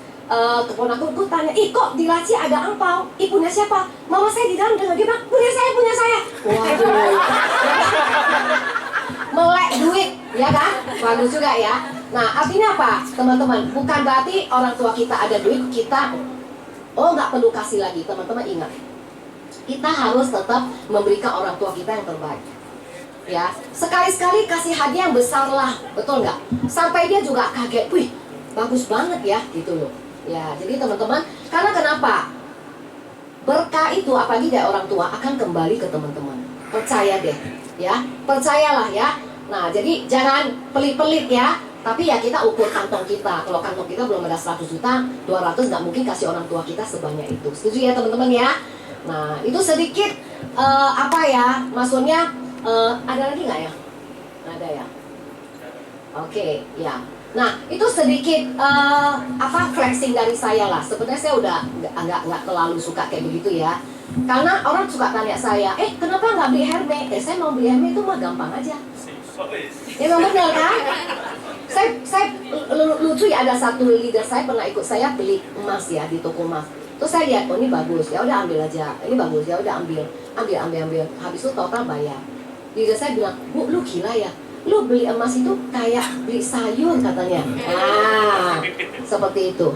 keponakanku tanya, ih kok di laci ada angpau? Ih punya siapa? Mama saya di dalam dengar dia bilang, punya saya, punya saya. Waduh. Melek duit, ya kan? Bagus juga ya. Nah artinya apa teman-teman? Bukan berarti orang tua kita ada duit, kita nggak perlu kasih lagi. Teman-teman ingat, kita harus tetap memberikan orang tua kita yang terbaik. Ya, sekali-sekali kasih hadiah yang besar lah, betul nggak? Sampai dia juga kaget, wih bagus banget ya, gitu loh. Ya, jadi teman-teman, karena kenapa? Berkah itu apalagi dari orang tua akan kembali ke teman-teman. Percaya deh, ya, percayalah ya. Nah, jadi jangan pelit-pelit ya. Tapi ya kita ukur kantong kita. Kalau kantong kita belum ada 100 juta, 200 nggak mungkin kasih orang tua kita sebanyak itu. Setuju ya teman-teman ya? Nah, itu sedikit maksudnya ada lagi nggak ya? Ada ya? Oke, ya. Nah, itu sedikit flexing dari saya lah. Sebenarnya saya udah nggak terlalu suka kayak begitu ya. Karena orang suka tanya saya, kenapa nggak beli Hermes? Saya mau beli Hermes itu mah gampang aja. Ya memang benar kan? Saya lucu ya, ada satu leader saya pernah ikut saya beli emas ya di toko emas. Terus saya lihat, ini bagus, ya udah ambil aja. Ini bagus, ya udah ambil. Habis itu total bayar. Leader saya bilang, Bu, lu gila ya? Lu beli emas itu kayak beli sayur katanya. Seperti itu,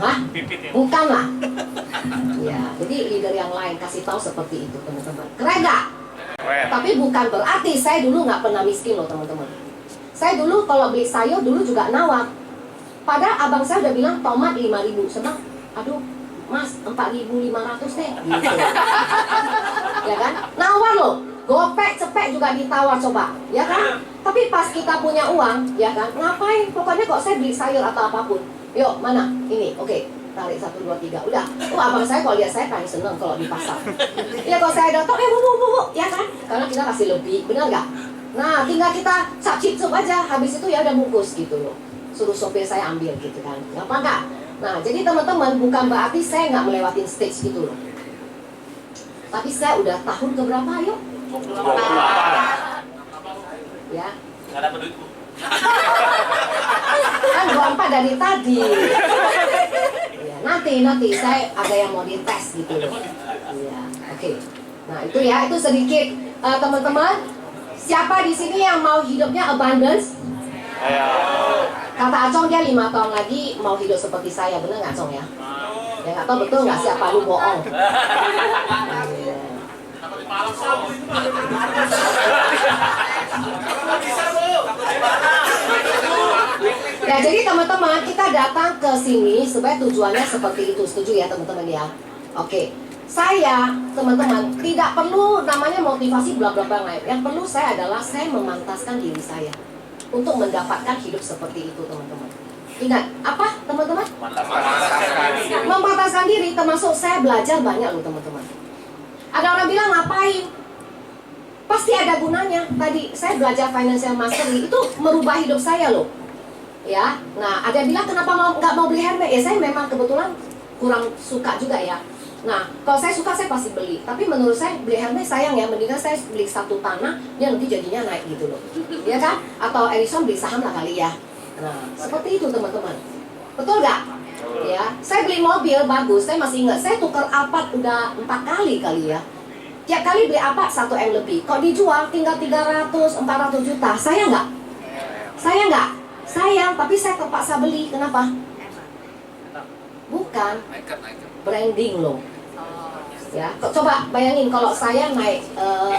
bukan lah. Ya, jadi leader yang lain kasih tahu seperti itu teman-teman. Keren gak? Tapi bukan berarti saya dulu nggak pernah miskin loh teman-teman. Saya dulu kalau beli sayur dulu juga nawar. Padahal abang saya udah bilang tomat 5.000, senang. Aduh, Mas 4.500 deh. Gitu. Ya kan? Nawar loh. Gopek, cepek juga ditawar coba, ya kan? Tapi pas kita punya uang, ya kan? Ngapain? Pokoknya kok saya beli sayur atau apapun. Yuk, mana? Ini, oke. Tarik 1, 2, 3, udah. Abang saya kalau lihat saya paling seneng kalau di pasar. Ya kalau saya datang, bu, ya kan? Karena kita kasih lebih, benar nggak? Nah, tinggal kita cap-cip aja. Habis itu ya udah bungkus gitu loh. Suruh sopir saya ambil gitu kan. Gampang nggak? Nah, jadi teman-teman bukan berarti saya nggak melewatin stage gitu loh. Tapi saya udah tahun keberapa yuk? 28. Ya. Nggak dapat duit, Bu. Kan 24 dari tadi. Ya, nanti saya ada yang mau dites gitu loh. Ya, oke. Nah, itu ya, itu sedikit teman-teman. Siapa di sini yang mau hidupnya abundance? Kata Acong dia 5 tahun lagi mau hidup seperti saya, bener nggak Acong ya? Ya nggak tahu betul nggak siapa lu bohong. Ya jadi teman-teman kita datang ke sini supaya tujuannya seperti itu, setuju ya teman-teman ya? Oke, saya teman-teman tidak perlu namanya motivasi bla bla bla lain. Yang perlu saya adalah saya memantaskan diri saya untuk mendapatkan hidup seperti itu teman-teman. Ingat apa teman-teman? Memantaskan diri, termasuk saya belajar banyak loh teman-teman. Ada orang bilang ngapain? Pasti ada gunanya. Tadi saya belajar financial mastery itu merubah hidup saya loh. Ya, nah ada yang bilang kenapa nggak mau beli Hermes? Ya saya memang kebetulan kurang suka juga ya. Nah, kalau saya suka saya pasti beli. Tapi menurut saya beli Hermes sayang ya, mendingan saya beli satu tanah, dia nanti jadinya naik gitu loh. Ya kan? Atau Edison beli saham lah kali ya. Nah, seperti itu teman-teman. Betul nggak? Ya, saya beli mobil bagus, saya masih ingat, saya tukar Alphard udah 4 kali ya. Tiap kali beli Alphard 1 M lebih. Kalau dijual tinggal 300, 400 juta, sayang nggak? Sayang nggak? Sayang, tapi saya terpaksa beli. Kenapa? Bukan. Branding loh. Ya, coba bayangin kalau saya naik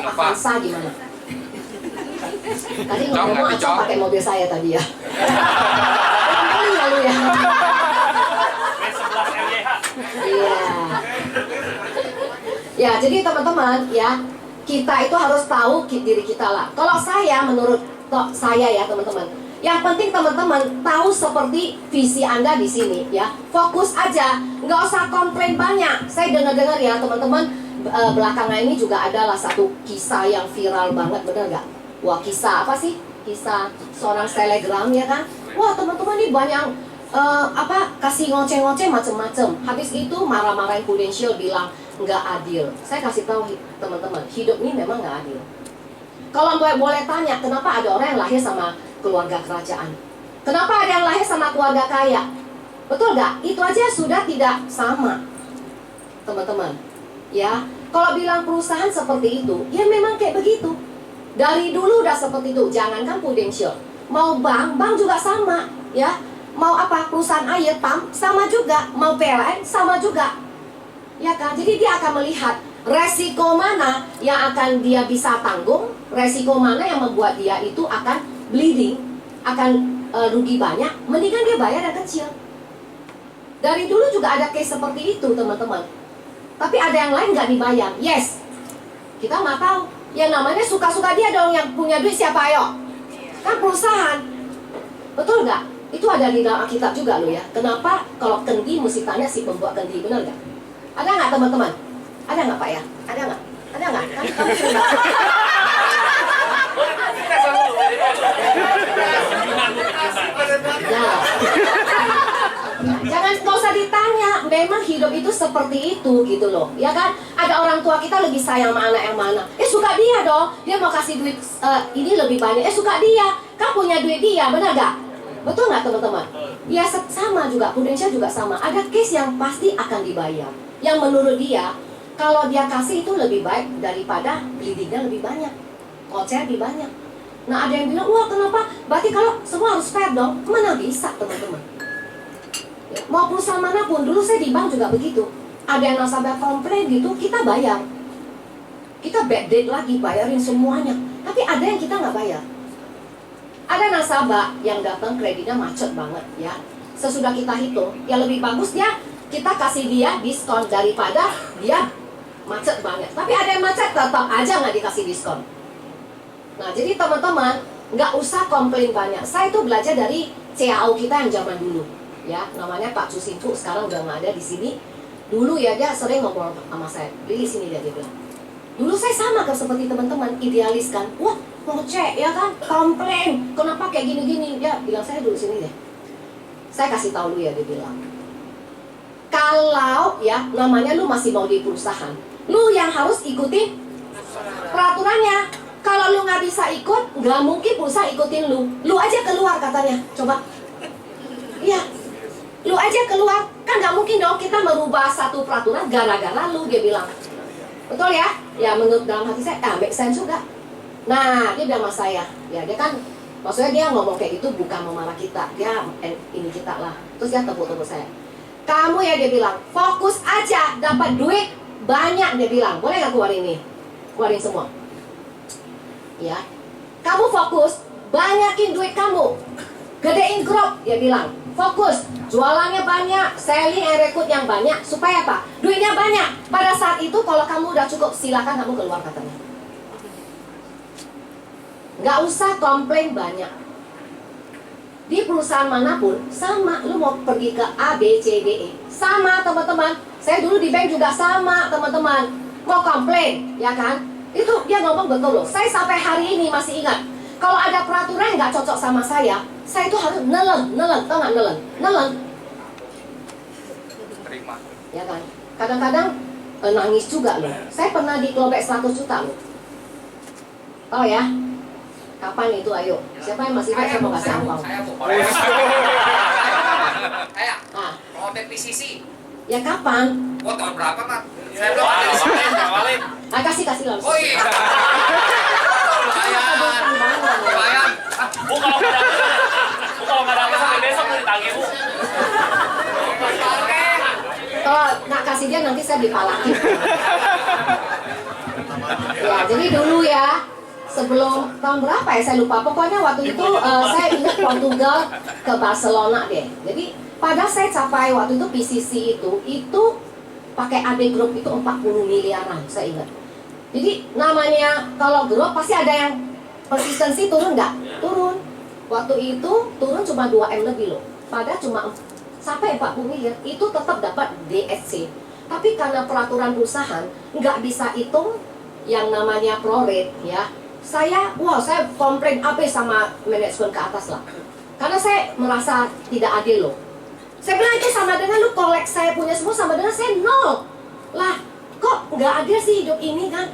Avanza gimana? Tadi ngomong Acong pakai mobil saya tadi ya. Kali lalu ya. Iya. Ya, jadi teman-teman ya, kita itu harus tahu diri kita lah. Kalau saya menurut saya ya teman-teman, Yang penting teman-teman tahu seperti visi Anda di sini ya. Fokus aja, nggak usah komplain banyak. Saya dengar-dengar ya teman-teman, belakangan ini juga adalah satu kisah yang viral banget, bener nggak? Wah, kisah apa sih? Kisah seorang selebgram ya kan? Wah, teman-teman ini banyak kasih ngoceh-ngoceh macem-macem. Habis itu marah-marahin Prudential, bilang nggak adil. Saya kasih tahu teman-teman, hidup ini memang nggak adil. Kalau boleh tanya, kenapa ada orang yang lahir sama keluarga kerajaan? Kenapa ada yang lahir sama keluarga kaya? Betul nggak? Itu aja sudah tidak sama, teman-teman. Ya, kalau bilang perusahaan seperti itu, ya memang kayak begitu. Dari dulu udah seperti itu. Jangankan Prudential, mau bank juga sama, ya. Mau apa? Perusahaan air pump sama juga, mau PLN sama juga, ya kan? Jadi dia akan melihat resiko mana yang akan dia bisa tanggung, resiko mana yang membuat dia itu akan bleeding, akan rugi banyak, mendingan dia bayar yang kecil. Dari dulu juga ada case seperti itu teman-teman. Tapi ada yang lain nggak dibayar, yes. Kita nggak tahu. Yang namanya suka-suka dia dong, yang punya duit siapa ayo? Kan perusahaan. Betul nggak? Itu ada di dalam Alkitab juga loh ya. Kenapa kalau kendi mesti tanya si pembuat kendi, benar nggak? Ada nggak teman-teman? Ada nggak Pak ya? Ada nggak? Ada nggak? Kan kamu sering ya. Jangan, nggak usah ditanya. Memang hidup itu seperti itu gitu loh, ya kan? Ada orang tua kita lebih sayang sama anak yang mana? Suka dia dong. Dia mau kasih duit ini lebih banyak. Suka dia. Kan punya duit dia, benar nggak? Betul nggak teman-teman? Ya sama juga. Prudential juga sama. Ada case yang pasti akan dibayar. Yang menurut dia, kalau dia kasih itu lebih baik daripada bleedingnya lebih banyak, kocek lebih banyak. Nah ada yang bilang, wah kenapa? Berarti kalau semua harus fair dong. Mana bisa teman-teman? Ya, mau perusahaan manapun, dulu saya di bank juga begitu. Ada yang nasabah komplain gitu, kita bayar. Kita bad date lagi, bayarin semuanya. Tapi ada yang kita nggak bayar. Ada nasabah yang datang kreditnya macet banget ya. Sesudah kita hitung, ya lebih bagus dia kita kasih dia diskon daripada dia macet banget. Tapi ada yang macet tetap aja nggak dikasih diskon. Nah jadi teman-teman nggak usah komplain banyak. Saya itu belajar dari CAO kita yang zaman dulu, ya namanya Pak Susinfu, sekarang udah nggak ada di sini. Dulu ya dia sering ngobrol sama saya, Lili sini dia bilang. Dulu saya sama kan seperti teman-teman, idealis kan. Wah ngoceh ya kan, komplain. Kenapa kayak gini-gini? Dia bilang saya dulu sini deh. Saya kasih tahu lu ya, dia bilang. Kalau ya namanya lu masih mau di perusahaan, lu yang harus ikutin peraturannya. Kalau lu nggak bisa ikut, nggak mungkin perusahaan ikutin lu. Lu aja keluar katanya. Coba. Iya. Lu aja keluar. Kan nggak mungkin dong kita merubah satu peraturan gara-gara lu, dia bilang. Betul ya? Ya menurut dalam hati saya, make sense juga. Nah, dia bilang sama saya, ya dia kan, maksudnya dia ngomong kayak gitu bukan memarah kita, dia ini kita lah. Terus dia tepuk-tepuk saya. Kamu ya, dia bilang, fokus aja, dapat duit banyak, dia bilang. Boleh gak keluar ini? Keluarin semua. Ya, kamu fokus, banyakin duit kamu. Gedein grup, dia bilang. Fokus, jualannya banyak, selling and recruit yang banyak. Supaya apa? Duitnya banyak. Pada saat itu kalau kamu udah cukup, silakan kamu keluar katanya. Nggak usah komplain banyak. Di perusahaan manapun sama, lu mau pergi ke A, B, C, D, E sama teman-teman. Saya dulu di bank juga sama teman-teman. Mau komplain, ya kan? Itu dia ngomong betul loh. Saya sampai hari ini masih ingat. Kalau ada peraturan yang nggak cocok sama saya itu harus nelen, tau nggak nelen? Terima. Ya kan? Kadang-kadang nangis juga loh. Saya pernah dikelobek 100 juta loh. Tahu ya? Kapan itu ayo? Siapa yang masih ingat? Saya mau kasih angpau. Saya mau. Nah, Mau PCC. ya kapan? Oh tahun berapa Pak? Saya belum ada di sini. Ah, kasih langsung. Oh iya. Lumayan. Bu kalau nggak dapat sampai besok mau ditagih Bu. Kalau nggak kasih dia nanti saya dipalakin. Ya, jadi dulu ya, sebelum tahun berapa ya saya lupa. Pokoknya waktu itu saya ingat Portugal ke Barcelona deh. Jadi pada saya capai waktu itu PCC itu pakai AD Group itu 40 miliaran saya ingat. Jadi namanya kalau grup pasti ada yang persistency turun nggak? Turun. Waktu itu turun cuma 2M lebih loh. Padahal cuma sampai 40 miliar itu tetap dapat DSC. Tapi karena peraturan perusahaan nggak bisa hitung yang namanya prorate ya. Saya komplain habis sama manajemen ke atas lah. Karena saya merasa tidak adil loh. Saya bilang itu sama dengan lu kolek saya punya semua sama dengan saya nol. Lah, kok nggak adil sih hidup ini kan?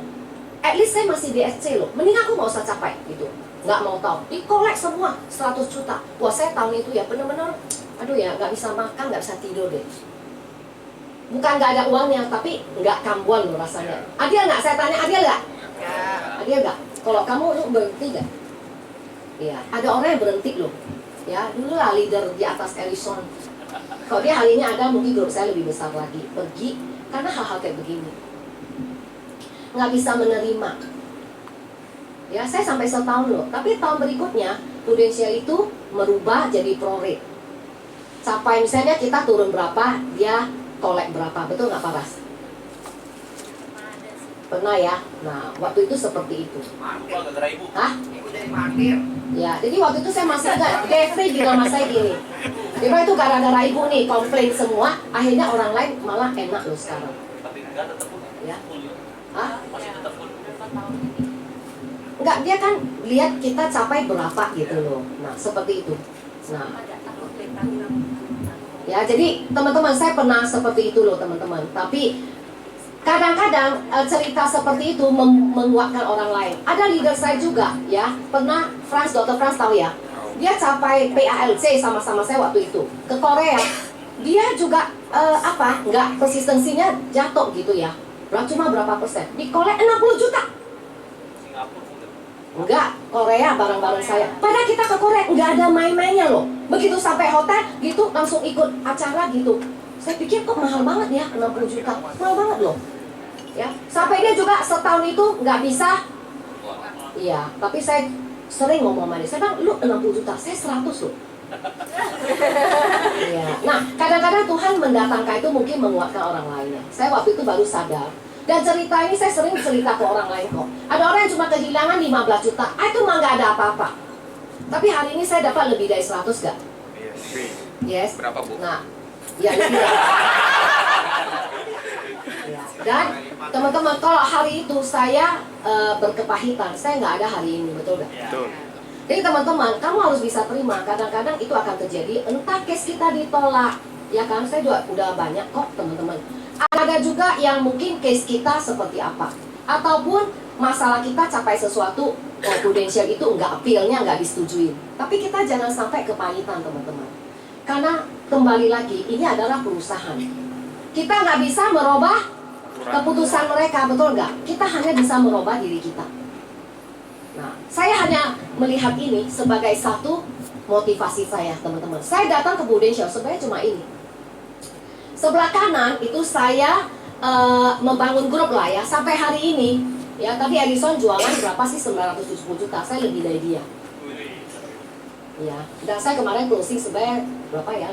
At least saya masih DSC loh. Mending aku nggak usah capai gitu. Nggak mau tahu. Dikolek semua 100 juta. Wah, saya tahun itu ya bener-bener, aduh ya nggak bisa makan, nggak bisa tidur deh. Bukan nggak ada uangnya, tapi nggak kambuan loh rasanya. Adil nggak? Saya tanya, adil nggak? Adil nggak? Kalau kamu lu berhenti nggak? Iya, ada orang yang berhenti loh. Ya, dulu lah leader di atas Ellison. Kalau dia hari ini ada, mungkin grup saya lebih besar lagi. Pergi, karena hal-hal kayak begini. Nggak bisa menerima. Ya, saya sampai setahun loh. Tapi tahun berikutnya, Prudential itu merubah jadi prorate. Sampai misalnya kita turun berapa, dia kolek berapa. Betul nggak Paras? Pernah ya? Nah, waktu itu seperti itu. Hah? Ya, jadi waktu itu saya masih enggak. Jeffrey bilang sama saya gini. Dia itu gara-gara ibu nih komplain semua, akhirnya orang lain malah enak loh sekarang. Tapi enggak tetap Ya. full. Hah? Masih tetap full. Enggak, dia kan lihat kita capai berapa gitu loh. Nah, seperti itu. Nah, ya jadi teman-teman saya pernah seperti itu loh teman-teman. Tapi kadang-kadang cerita seperti itu menguatkan orang lain. Ada leader saya juga ya, pernah Dr. Franz tahu ya. Dia capai PALC sama-sama saya waktu itu ke Korea. Dia juga nggak konsistensinya jatuh gitu ya. Cuma berapa persen? Dikolek 60 juta. Singapura udah. Enggak, Korea bareng-bareng saya. Padahal kita ke Korea nggak ada main-mainnya loh. Begitu sampai hotel gitu langsung ikut acara gitu. Saya pikir kok mahal banget ya 60 juta. Mahal banget loh. Ya, sampai dia juga setahun itu nggak bisa. Iya, tapi saya sering ngomong sama dia. Saya bilang, lu 60 juta, saya 100 loh. Iya. Nah, kadang-kadang Tuhan mendatangkan itu mungkin menguatkan orang lainnya. Saya waktu itu baru sadar. Dan cerita ini saya sering cerita ke orang lain kok. Ada orang yang cuma kehilangan 15 juta, itu mah nggak ada apa-apa. Tapi hari ini saya dapat lebih dari 100 nggak? Yes. Berapa, Bu? Nah, ya lebih. Ya. Dan teman-teman, kalau hari itu saya berkepahitan, saya nggak ada hari ini, betul nggak? Betul. Jadi teman-teman, kamu harus bisa terima. Kadang-kadang itu akan terjadi. Entah case kita ditolak, ya kan? Saya juga udah banyak kok teman-teman. Ada juga yang mungkin case kita seperti apa, ataupun masalah kita capai sesuatu, Prudential itu nggak appeal-nya nggak disetujui. Tapi kita jangan sampai kepahitan teman-teman. Karena kembali lagi, ini adalah perusahaan. Kita nggak bisa merubah keputusan mereka, betul nggak? Kita hanya bisa merubah diri kita. Nah, saya hanya melihat ini sebagai satu motivasi saya, teman-teman. Saya datang ke Prudential sebenarnya cuma ini. Sebelah kanan itu saya membangun grup lah ya. Sampai hari ini, ya tadi Edison jualan berapa sih? 970 juta. Saya lebih dari dia. Ya, dan saya kemarin closing sebenarnya berapa ya?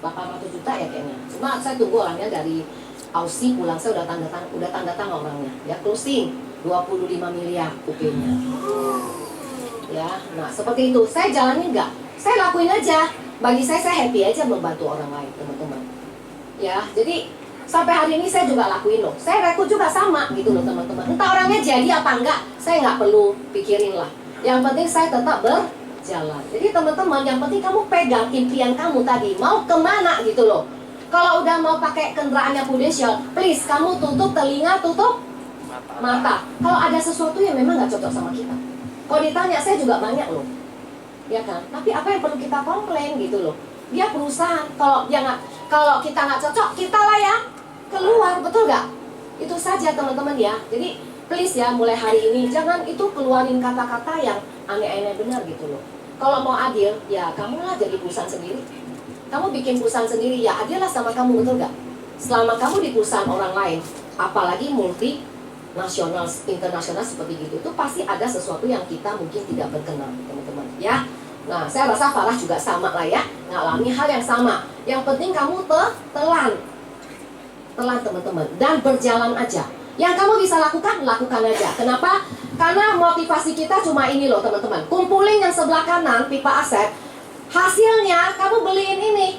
800 juta ya kayaknya. Cuma saya tunggu orangnya dari Aussie pulang, saya udah tanda tangan orangnya. Ya, closing 25 miliar UP-nya. Ya, nah seperti itu. Saya jalanin nggak? Saya lakuin aja. Bagi saya happy aja membantu orang lain, teman-teman. Ya, jadi sampai hari ini saya juga lakuin loh. Saya rekrut juga sama gitu loh, teman-teman. Entah orangnya jadi apa enggak, saya nggak perlu pikirin lah. Yang penting saya tetap berjalan. Jadi teman-teman, yang penting kamu pegang impian kamu tadi. Mau kemana gitu loh. Kalau udah mau pakai kendaraannya Prudential, please kamu tutup telinga, tutup mata. Kalau ada sesuatu yang memang nggak cocok sama kita. Kalau ditanya, saya juga banyak loh. Ya kan? Tapi apa yang perlu kita komplain gitu loh. Dia perusahaan, kalau kita nggak cocok, kita lah ya keluar, betul nggak? Itu saja teman-teman ya. Jadi please ya, mulai hari ini jangan itu keluarin kata-kata yang aneh-aneh benar gitu loh. Kalau mau adil, ya kamu lah jadi perusahaan sendiri. Kamu bikin perusahaan sendiri, ya adil lah sama kamu, betul nggak? Selama kamu di perusahaan orang lain, apalagi multinasional, internasional seperti gitu, itu pasti ada sesuatu yang kita mungkin tidak berkenan, teman-teman ya. Nah, saya rasa Farah juga sama lah ya, ngalami hal yang sama. Yang penting kamu telan teman-teman, dan berjalan aja. Yang kamu bisa lakukan, lakukan aja. Kenapa? Karena motivasi kita cuma ini loh teman-teman. Kumpulin yang sebelah kanan, pipa aset. Hasilnya kamu beliin ini.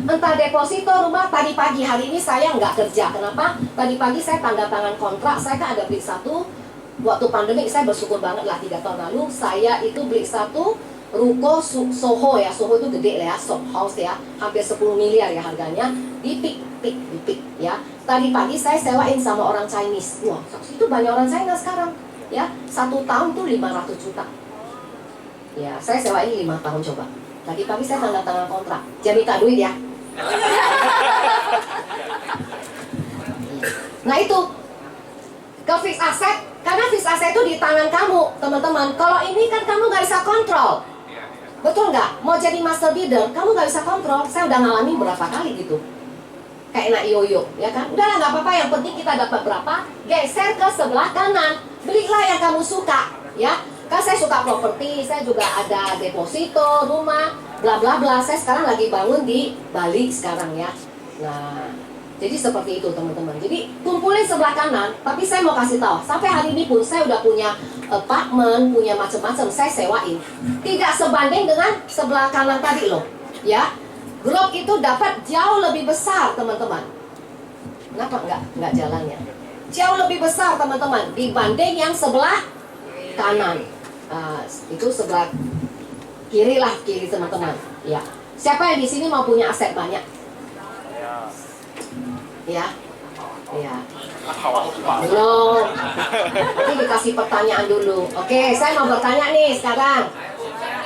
Entah deposito rumah. Tadi pagi, hari ini saya nggak kerja. Kenapa? Tadi pagi saya tanda tangan kontrak. Saya kan ada beli satu. Waktu pandemik saya bersyukur banget lah 3 tahun lalu. Saya itu beli satu ruko Soho ya. Soho itu gede lah ya, shop house ya. Hampir 10 miliar ya harganya. Di Pik ya. Tadi pagi saya sewain sama orang Chinese. Wah, itu banyak orang China sekarang ya. 1 tahun tuh 500 juta. Ya, saya sewain 5 tahun coba. Tadi pagi saya tanda tangan kontrak. Jangan minta duit ya. Nah itu ke fixed asset, karena fixed asset itu di tangan kamu teman-teman. Kalau ini kan kamu nggak bisa kontrol, betul nggak? Mau jadi master bidder, kamu nggak bisa kontrol. Saya udah ngalamin berapa kali gitu, kayak nak yoyo, ya kan? Udahlah nggak apa-apa, yang penting kita dapat berapa, geser ke sebelah kanan, belilah yang kamu suka, ya. Kan saya suka properti, saya juga ada deposito, rumah, bla bla bla. Saya sekarang lagi bangun di Bali sekarang ya. Nah, jadi seperti itu teman-teman. Jadi kumpulin sebelah kanan, tapi saya mau kasih tahu, sampai hari ini pun saya udah punya apartemen, punya macam-macam, saya sewain. Tidak sebanding dengan sebelah kanan tadi loh, ya. Grup itu dapat jauh lebih besar teman-teman. Kenapa nggak jalannya? Jauh lebih besar teman-teman dibanding yang sebelah kanan. Itu sebelah kiri lah, kiri teman-teman. Ya. Siapa yang di sini mau punya aset banyak? Ya. Belum. Nanti dikasih pertanyaan dulu. Oke, saya mau bertanya nih sekarang.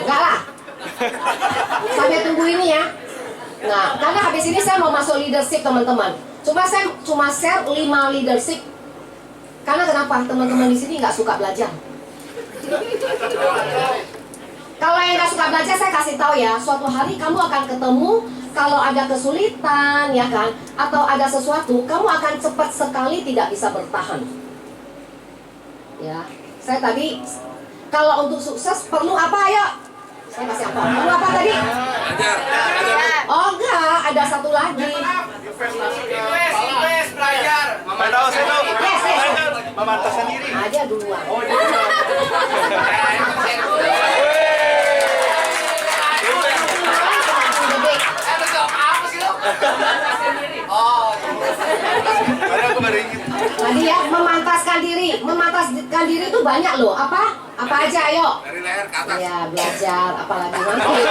Enggak lah. Sampai tunggu ini ya. Nah, karena habis ini saya mau masuk leadership teman-teman. Saya cuma share 5 leadership. Karena kenapa? Teman-teman di sini nggak suka belajar. Kalau yang nggak suka belajar, saya kasih tahu ya, suatu hari kamu akan ketemu, kalau ada kesulitan ya kan, atau ada sesuatu, kamu akan cepat sekali tidak bisa bertahan. Ya, saya tadi kalau untuk sukses perlu apa ayo? Saya kasih apa? Perlu apa tadi? Oh enggak, ada satu lagi. Invest, belajar. Memantaskan diri. Ada 2. Tadi ya, memantaskan diri. Memantaskan diri itu banyak loh. Apa aja ayo? Dari leher ke atas. Ya, belajar apalagi nanti.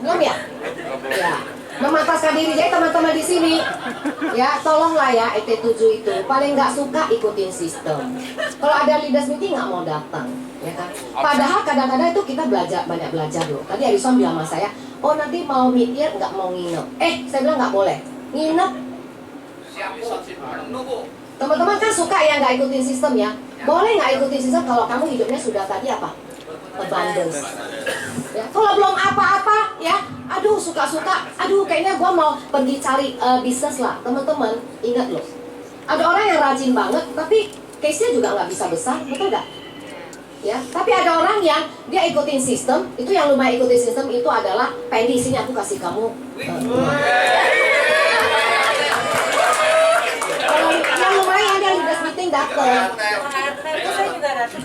Belum ya? Ya. Memantaskan diri. Jadi teman-teman di sini ya, tolonglah ya ET7 itu paling nggak suka ikutin sistem. Kalau ada leaders meeting nggak mau datang, ya kan? Padahal kadang-kadang itu kita banyak belajar loh. Tadi Arison bilang sama saya, oh nanti mau meeting nggak mau nginep. Saya bilang nggak boleh nginep. Teman-teman kan suka ya nggak ikutin sistem ya. Boleh nggak ikutin sistem kalau kamu hidupnya sudah tadi apa? Abundance. Ya, kalau belum apa-apa ya, aduh suka-suka, aduh kayaknya gua mau pergi cari bisnis lah. Teman-teman ingat loh, ada orang yang rajin banget tapi case-nya juga nggak bisa besar, betul nggak? Ya, tapi ada orang yang dia ikutin sistem, itu yang lumayan ikutin sistem itu adalah Pendi, sini aku kasih kamu. Kalau yang lumayan dia leaders meeting datang. Itu saya juga datang.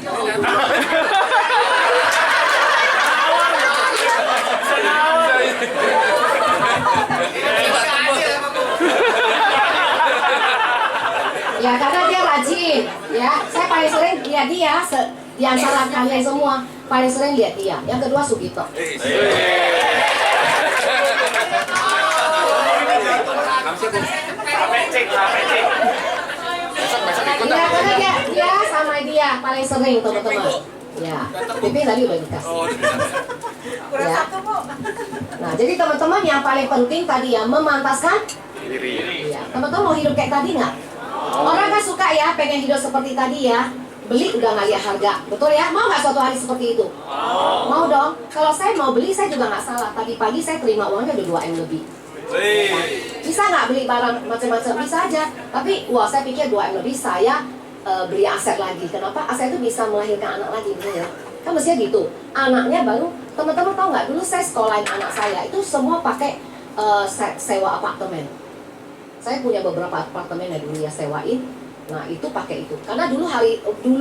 Ya karena dia rajin, ya. Saya paling sering lihat dia di antara kalian semua paling sering lihat dia. Yang kedua Sugito. Ya karena dia sama dia paling sering teman-teman. Ya, Pipi tadi udah dikasih. Kurang Ya. 1 Bu. Nah, jadi teman-teman yang paling penting tadi ya memantaskan Diri. ya. Teman-teman mau hidup kayak tadi nggak? Orang kan suka ya pengen hidup seperti tadi ya. Beli udah nggak lihat harga, betul ya? Mau nggak suatu hari seperti itu? Mau dong. Kalau saya mau beli saya juga nggak salah. Tadi pagi saya terima uangnya udah 2M lebih. Bisa nggak beli barang macam-macam? Bisa aja. Tapi wah saya pikir 2M lebih saya beli aset lagi. Kenapa? Aset itu bisa melahirkan anak lagi, betul ya? Kan mestinya gitu. Anaknya baru, teman-teman tahu nggak? Dulu saya sekolahin anak saya itu semua pakai sewa apartemen. Saya punya beberapa apartemen ya dulu ya sewain. Nah itu pakai itu. Karena dulu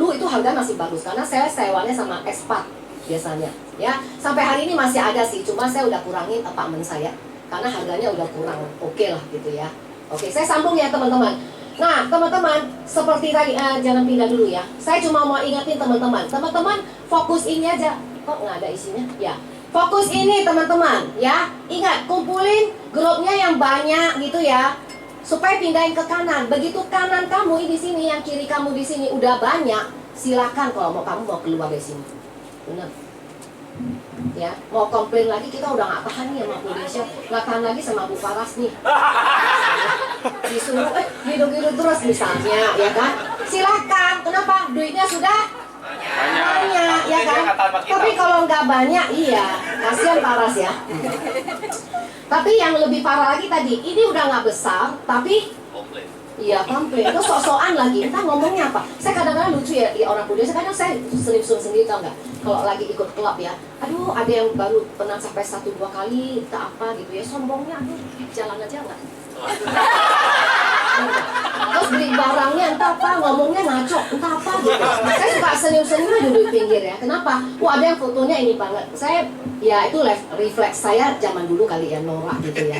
itu harga masih bagus. Karena saya sewanya sama expat biasanya. Ya sampai hari ini masih ada sih. Cuma saya udah kurangin apartemen saya. Karena harganya udah kurang oke lah gitu ya. Oke, saya sambung ya teman-teman. Nah teman-teman seperti tadi jangan pindah dulu ya. Saya cuma mau ingatin teman-teman. Teman-teman fokus ini aja. Kok nggak ada isinya? Ya. Fokus ini teman-teman ya. Ingat kumpulin grupnya yang banyak gitu ya. Supaya pindahin ke kanan. Begitu kanan kamu di sini, yang kiri kamu di sini udah banyak, silakan kalau kamu mau keluar dari sini. Benar. Ya, mau komplain lagi kita udah nggak tahan nih sama Bu Desya, nggak tahan lagi sama Bu Paras nih. Disuruh hidup-hidup terus misalnya, ya kan? Silakan. Kenapa? Duitnya sudah banyak, ya kan? Tapi kalau nggak banyak, iya, kasihan Paras ya. Tapi yang lebih parah lagi tadi, ini udah nggak besar, tapi iya komplain, itu sok-sokan lagi. Entah ngomongnya apa. Saya kadang-kadang lucu ya orang Buddha. Kadang saya senyum-senyum sendiri, tau nggak? Kalau lagi ikut klub ya, aduh ada yang baru pernah sampai 1-2 kali, entah apa gitu ya, sombongnya, aduh jalan aja nggak? Terus beli barangnya entah apa, ngomongnya ngaco, entah apa gitu. Saya suka senyum-senyum aja duduk di pinggir ya. Kenapa? Wah ada yang fotonya ini banget. Saya ya itu refleks saya zaman dulu kali ya, norak gitu ya.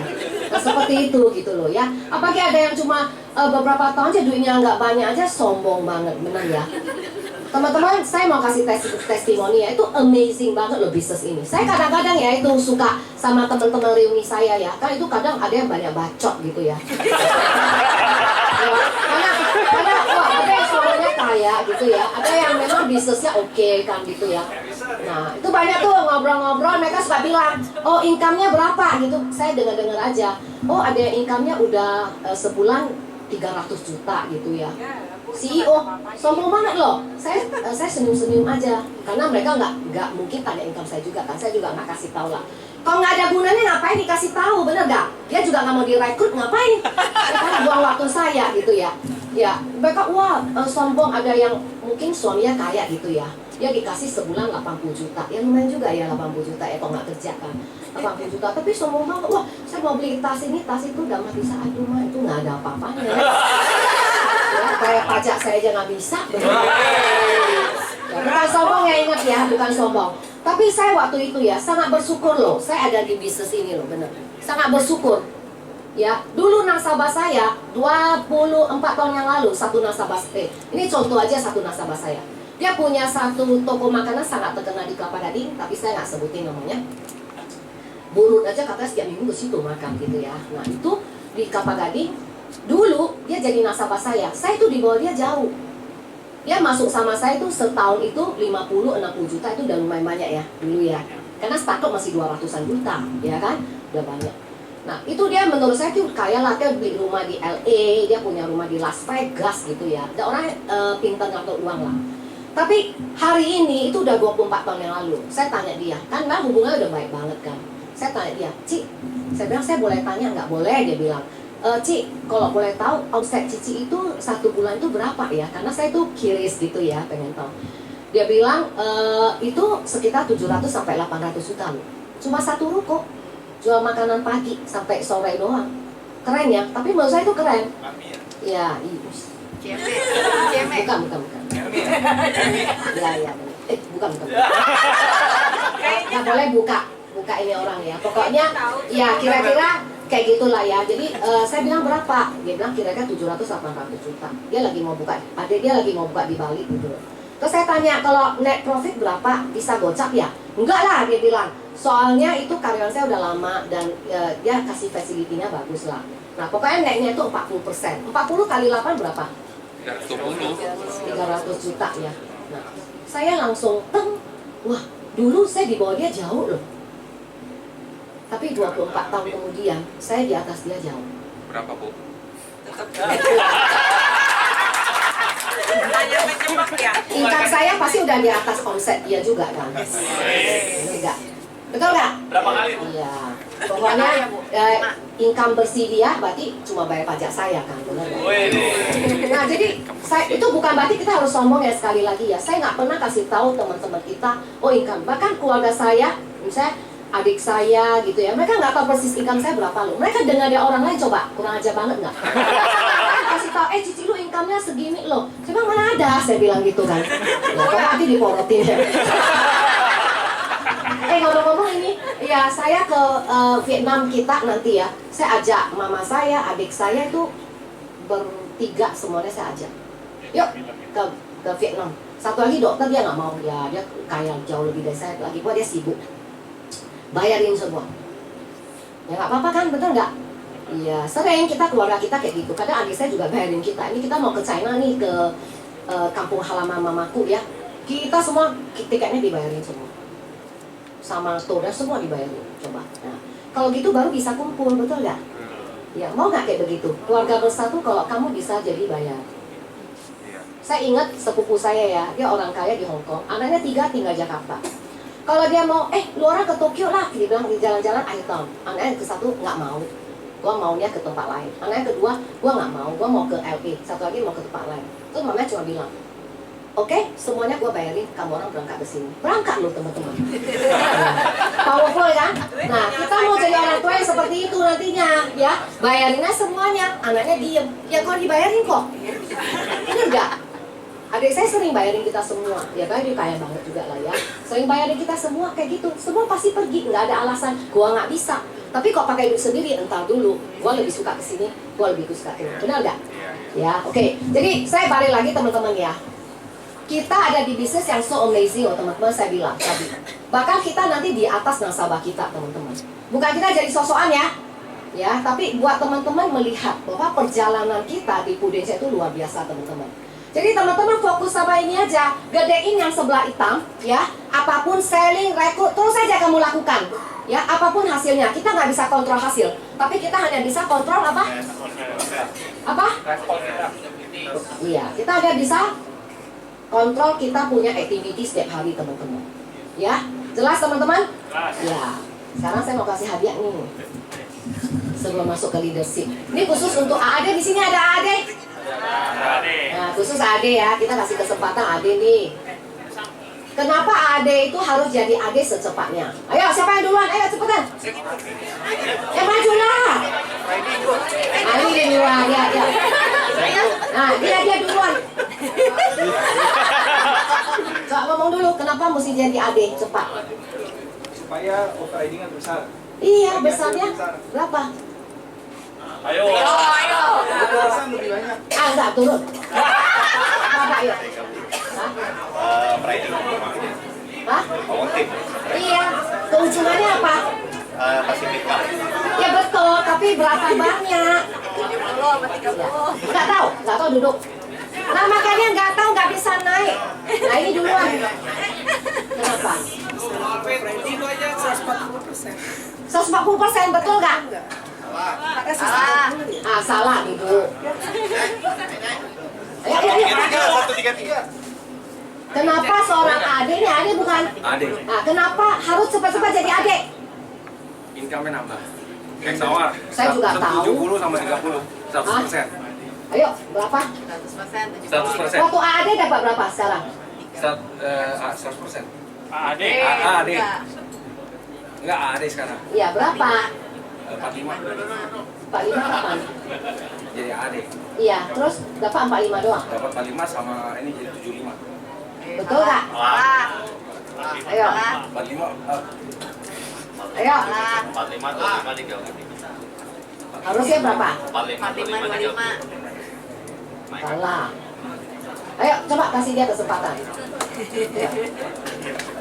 Nah, seperti itu gitu loh ya. Apalagi ada yang cuma beberapa tahun aja duitnya nggak banyak aja, sombong banget, benar ya. Teman-teman, saya mau kasih testimoni ya, itu amazing banget loh bisnis ini. Saya kadang-kadang ya itu suka sama teman-teman reuni saya ya, kan itu kadang ada yang banyak bacot gitu ya. Karena wah, ada yang suaranya kaya gitu ya, ada yang memang bisnisnya oke kan gitu ya. Nah itu banyak tuh ngobrol-ngobrol, mereka suka bilang, oh income-nya berapa gitu. Saya dengar-dengar aja, oh ada yang income-nya udah sebulan 300 juta gitu ya. CEO, sombong banget loh. Saya senyum-senyum aja, karena mereka nggak mungkin tanya income saya juga kan. Saya juga nggak kasih tahu lah. Kalau nggak ada gunanya ngapain dikasih tahu, bener gak? Dia juga nggak mau direkrut, ngapain? Karena buang waktu saya gitu ya. Ya, mereka wah sombong, ada yang mungkin suaminya kaya gitu ya. Dia dikasih sebulan 80 juta. Ya lumayan juga ya 80 juta ya kalau nggak kerja kan. 80 juta, tapi sombong banget. Wah, saya mau beli tas ini, tas itu udah nggak bisa. Aduh mah itu nggak ada apa-apanya. Ya, kayak pajak saya aja nggak bisa. Ya, bukan sombong ya, ingat ya, bukan sombong. Tapi saya waktu itu ya sangat bersyukur loh. Saya ada di bisnis ini loh, bener. Sangat bersyukur. Ya, dulu nasabah saya 24 tahun yang lalu satu nasabah ini contoh aja satu nasabah saya. Dia punya satu toko makanan sangat terkenal di Kelapa Gading, tapi saya nggak sebutin namanya. Burut aja katanya setiap minggu ke situ makan gitu ya. Nah itu di Kelapa Gading. Dulu dia jadi nasabah saya itu di bawah dia jauh. Dia masuk sama saya itu setahun itu 50-60 juta, itu udah lumayan banyak ya dulu ya. Karena startup masih 200-an juta, ya kan? Udah banyak. Nah itu dia menurut saya tuh kaya lah, dia beli rumah di LA, dia punya rumah di Las Vegas gitu ya. Ada orang pintar ngatur uang lah. Tapi hari ini itu udah 24 tahun yang lalu. Saya tanya dia, kan hubungannya udah baik banget kan. Saya tanya dia, Ci, saya bilang saya boleh tanya nggak? Boleh, dia bilang. Ci, kalau boleh tahu omset Cici itu satu bulan itu berapa ya? Karena saya tuh curious gitu ya, pengen tahu. Dia bilang itu sekitar 700 sampai 800 juta loh. Cuma satu ruko, jual makanan pagi sampai sore doang. Keren ya, tapi menurut saya itu keren. Ya, bukan. Ya, bukan. Nggak boleh buka ini orang ya. Pokoknya ya kira-kira kayak gitulah ya. Jadi saya bilang berapa? Dia bilang kira-kira 700-800 juta. Dia lagi mau buka di Bali gitu. Terus saya tanya, kalau net profit berapa? Bisa gocap ya? Enggak lah, dia bilang. Soalnya itu karyawan saya udah lama dan dia kasih facility-nya bagus lah. Nah pokoknya netnya itu 40%. 40 kali 8 berapa? 300 juta ya. Nah saya langsung wah dulu saya di bawah dia jauh loh. Tapi 24 tahun kemudian, saya di atas dia jauh. Berapa, Bu? Income saya pasti udah di atas omset dia juga kan. Enggak. Betul nggak? Berapa kali, Bu? Iya. Pokoknya income bersih dia berarti cuma bayar pajak saya kan, benar nggak? Nah jadi itu bukan berarti kita harus sombong ya, sekali lagi ya. Saya nggak pernah kasih tahu teman-teman kita, oh income. Bahkan keluarga saya, misalnya adik saya gitu ya, mereka nggak tahu persis income saya berapa loh. Mereka dengar dari orang lain, coba kurang ajar banget nggak? Kasih tahu, cici lu income-nya segini loh. Coba mana ada, saya bilang gitu kan. Ya, kok nanti diporotin ya. Ngomong-ngomong ini, ya saya ke Vietnam kita nanti ya. Saya ajak mama saya, adik saya itu bertiga semuanya saya ajak. Yuk ke Vietnam. Satu lagi dokter dia nggak mau, ya dia kaya jauh lebih dari saya lagi, buat dia sibuk. Bayarin semua. Ya nggak apa-apa kan, betul nggak? Iya, sering kita keluarga kita kayak gitu. Kadang adik saya juga bayarin kita. Ini kita mau ke China nih, ke kampung halaman mamaku ya. Kita semua tiketnya dibayarin semua. Sama toda semua dibayarin, coba. Nah, kalau gitu baru bisa kumpul, betul nggak? Ya, mau nggak kayak begitu? Keluarga bersatu kalau kamu bisa jadi bayar. Saya ingat sepupu saya ya, dia orang kaya di Hong Kong, anaknya 3 tinggal Jakarta. Kalau dia mau, lu orang ke Tokyo lah, dia bilang di jalan-jalan akhir tahun. Anaknya ke satu nggak mau, gua maunya ke tempat lain. Anaknya kedua, gua nggak mau, gua mau ke LA. Satu lagi mau ke tempat lain. Terus mamanya cuma bilang, oke, semuanya gue bayarin, kamu orang berangkat ke sini. Berangkat loh teman-teman. Powerful kan? Nah, kita mau jadi orang tua yang seperti itu nantinya, ya. Bayarinnya semuanya, anaknya diem. Ya kalau dibayarin kok. Bener gak? Adik saya sering bayarin kita semua. Ya kan dia kaya banget juga lah ya. Sering bayarin kita semua kayak gitu. Semua pasti pergi, nggak ada alasan. Gua nggak bisa. Tapi kok pakai duit sendiri, entar dulu. Gua lebih suka kesini, gua lebih suka kesini. Benar gak? Ya, oke. Jadi saya balik lagi teman-teman ya. Kita ada di bisnis yang so amazing loh teman-teman, saya bilang tadi. Bahkan kita nanti di atas nasabah kita teman-teman. Bukan kita jadi sosokan ya, tapi buat teman-teman melihat bahwa perjalanan kita di Prudensia itu luar biasa teman-teman. Jadi teman-teman fokus sama ini aja, gedein yang sebelah hitam ya. Apapun selling, rekrut, terus saja kamu lakukan. Ya, apapun hasilnya, kita nggak bisa kontrol hasil, tapi kita hanya bisa kontrol apa? Apa? Iya, kita hanya bisa kontrol kita punya activity setiap hari teman-teman. Ya, jelas teman-teman? Ya, sekarang saya mau kasih hadiah nih. Sebelum masuk ke leadership. Ini khusus untuk AAD, di sini ada AAD. Nah, khusus AAD ya, kita kasih kesempatan AAD nih. Kenapa AAD itu harus jadi AAD secepatnya? Ayo, siapa yang duluan? Ayo cepetan. Yang maju lah. Nah, ini dia duluan, ya. Nah, dia duluan. Coba ngomong dulu, kenapa mesti jadi AD cepat? Supaya overriding-nya besar. Iya, besarnya berapa? Ayo. Kepuasan lebih banyak. Enggak, turun. Berapa, yuk? Riding. Hah? Power team. Iya, keuntungannya apa? Pacific Cup. Ya betul, tapi berapa banyak? 70 sama 30. Nggak tahu duduk. Nah makanya nggak tahu nggak bisa naik. Nah ini duluan. Kenapa? Itu aja 140%. 140% betul nggak? Salah. Ah salah duduk. Ayo. 133. Kenapa seorang adik ini adik bukan? Adik. Nah, kenapa harus cepat-cepat jadi adik? Income-nya nambah. Kayak sawar. Saya juga tahu. 70 sama 30. 100%. Ayo berapa? 100%. 100%. Waktu adik dapat berapa sekarang? 100%. Adik. Adik. Enggak, adik sekarang. Iya berapa? 45. 45 kapan? Jadi adik. Iya, terus dapat 45 doang. Dapat 45 sama ini jadi 75. Betul nggak? Salah. Ayo, 45. ayo. 45 tuh 53. Harusnya berapa? 45, 25. Salah. Ayo, coba kasih dia kesempatan.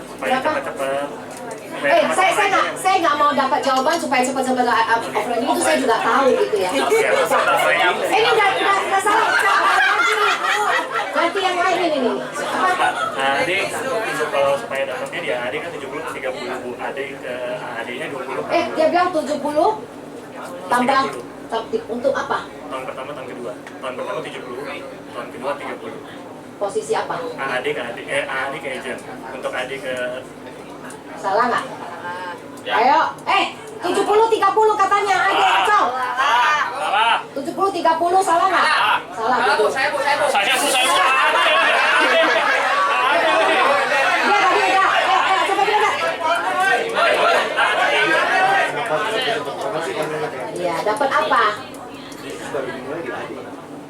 Supaya cepat-cepat. Saya nggak mau dapat jawaban supaya cepat-cepat offering itu saya juga tahu gitu ya. Ini udah salah. Ganti yang lain ini nih. Apa? Adik, kalau supaya dapatnya dia adik kan 70 ke 30. Adik ke adiknya 20. Dia bilang 70 tambah untuk apa? Tahun pertama, tahun kedua. Tahun pertama 70, tahun kedua 30. Posisi apa? Adik ke agent. Untuk adik ke Salah nggak? Ya. Ayo, 70-30 katanya. Adik Acong. Salah. 70-30 salah nggak? Salah. Betul. Saya bu. Dia tadi udah. Coba dia lihat. Iya, dapat apa?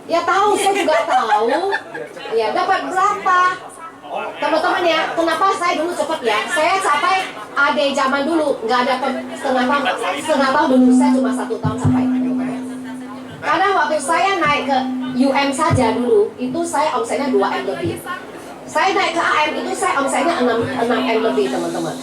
Ya tahu, saya juga tahu. Ya, dapat berapa? Teman-teman ya, kenapa saya dulu cepat ya? Saya sampai AD zaman dulu, nggak ada setengah tahun dulu, saya cuma 1 tahun sampai. Karena waktu saya naik ke UM saja dulu, itu saya omsetnya 2M lebih. Saya naik ke AM itu saya omsetnya 6M lebih, teman-teman.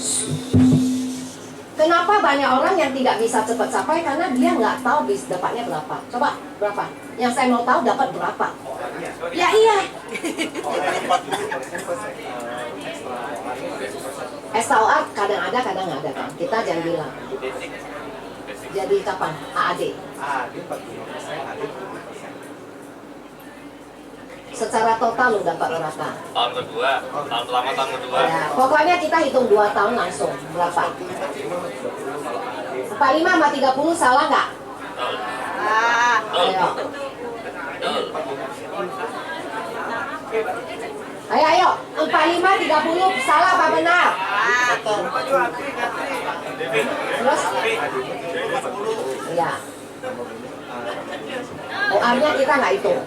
Kenapa banyak orang yang tidak bisa cepat capai? Karena dia nggak tahu bisa dapatnya berapa. Coba, berapa? Yang saya mau tahu dapat berapa? Ya iya. SOR kadang ada, kadang nggak ada kan. Kita jangan bilang. Jadi kapan? AAD. Secara total lu dapat berapa? Tahun kedua, tahun pertama, tahun kedua. Ya, pokoknya kita hitung 2 tahun langsung. Berapa? 45 sama 30 salah nggak? Ayo. Ayo, 45, 30 salah apa benar? Terus? Ya. OR-nya kita nggak hitung.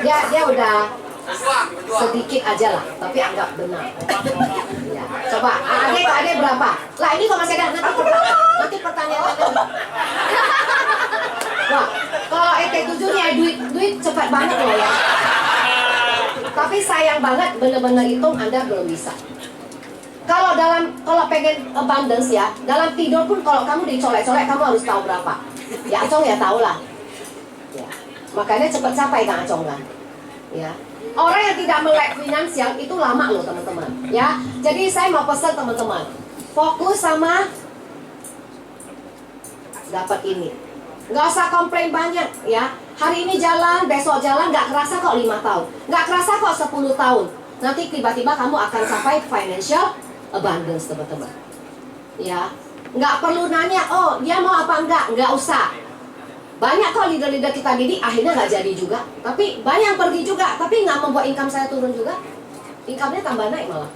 Dia udah sedikit aja lah, tapi anggap benar. Ya. Coba, adek berapa? Lah ini kok masih ada nanti pertanyaannya. Wah, kalau ET7 nya duit cepat banget loh ya. Tapi sayang banget bener-bener hitung Anda belum bisa. Kalau pengen abundance ya, dalam tidur pun kalau kamu dicolek-colek kamu harus tahu berapa. Ya Acong ya tahu lah. Ya. Makanya cepat capai kan Acong kan. Ya. Orang yang tidak melek finansial itu lama loh teman-teman. Ya. Jadi saya mau pesan teman-teman, fokus sama dapat ini. Nggak usah komplain banyak ya. Hari ini jalan, besok jalan, nggak kerasa kok 5 tahun. Nggak kerasa kok 10 tahun. Nanti tiba-tiba kamu akan capai financial abundance teman-teman. Ya, nggak perlu nanya, oh dia mau apa nggak usah. Banyak kok leader-leader kita didik akhirnya nggak jadi juga. Tapi banyak yang pergi juga, tapi nggak membuat income saya turun juga. Income-nya tambah naik malah.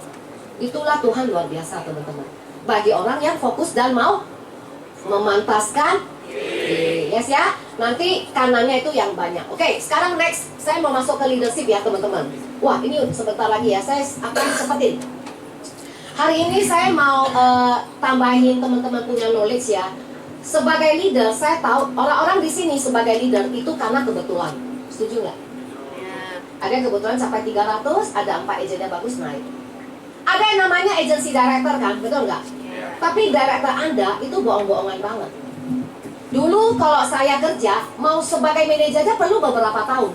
Itulah Tuhan luar biasa teman-teman. Bagi orang yang fokus dan mau memantaskan, yes ya. Nanti kanannya itu yang banyak. Oke, sekarang next saya mau masuk ke leadership ya teman-teman. Wah ini sebentar lagi ya, saya akan cepetin. Hari ini saya mau tambahin teman-teman punya knowledge ya. Sebagai leader, saya tahu orang-orang di sini sebagai leader itu karena kebetulan. Setuju nggak? Ada yang kebetulan sampai 300, ada 4 agennya bagus naik. Ada yang namanya agency director kan, betul nggak? Tapi director Anda itu bohong-bohongan banget. Dulu kalau saya kerja, mau sebagai manajer aja perlu beberapa tahun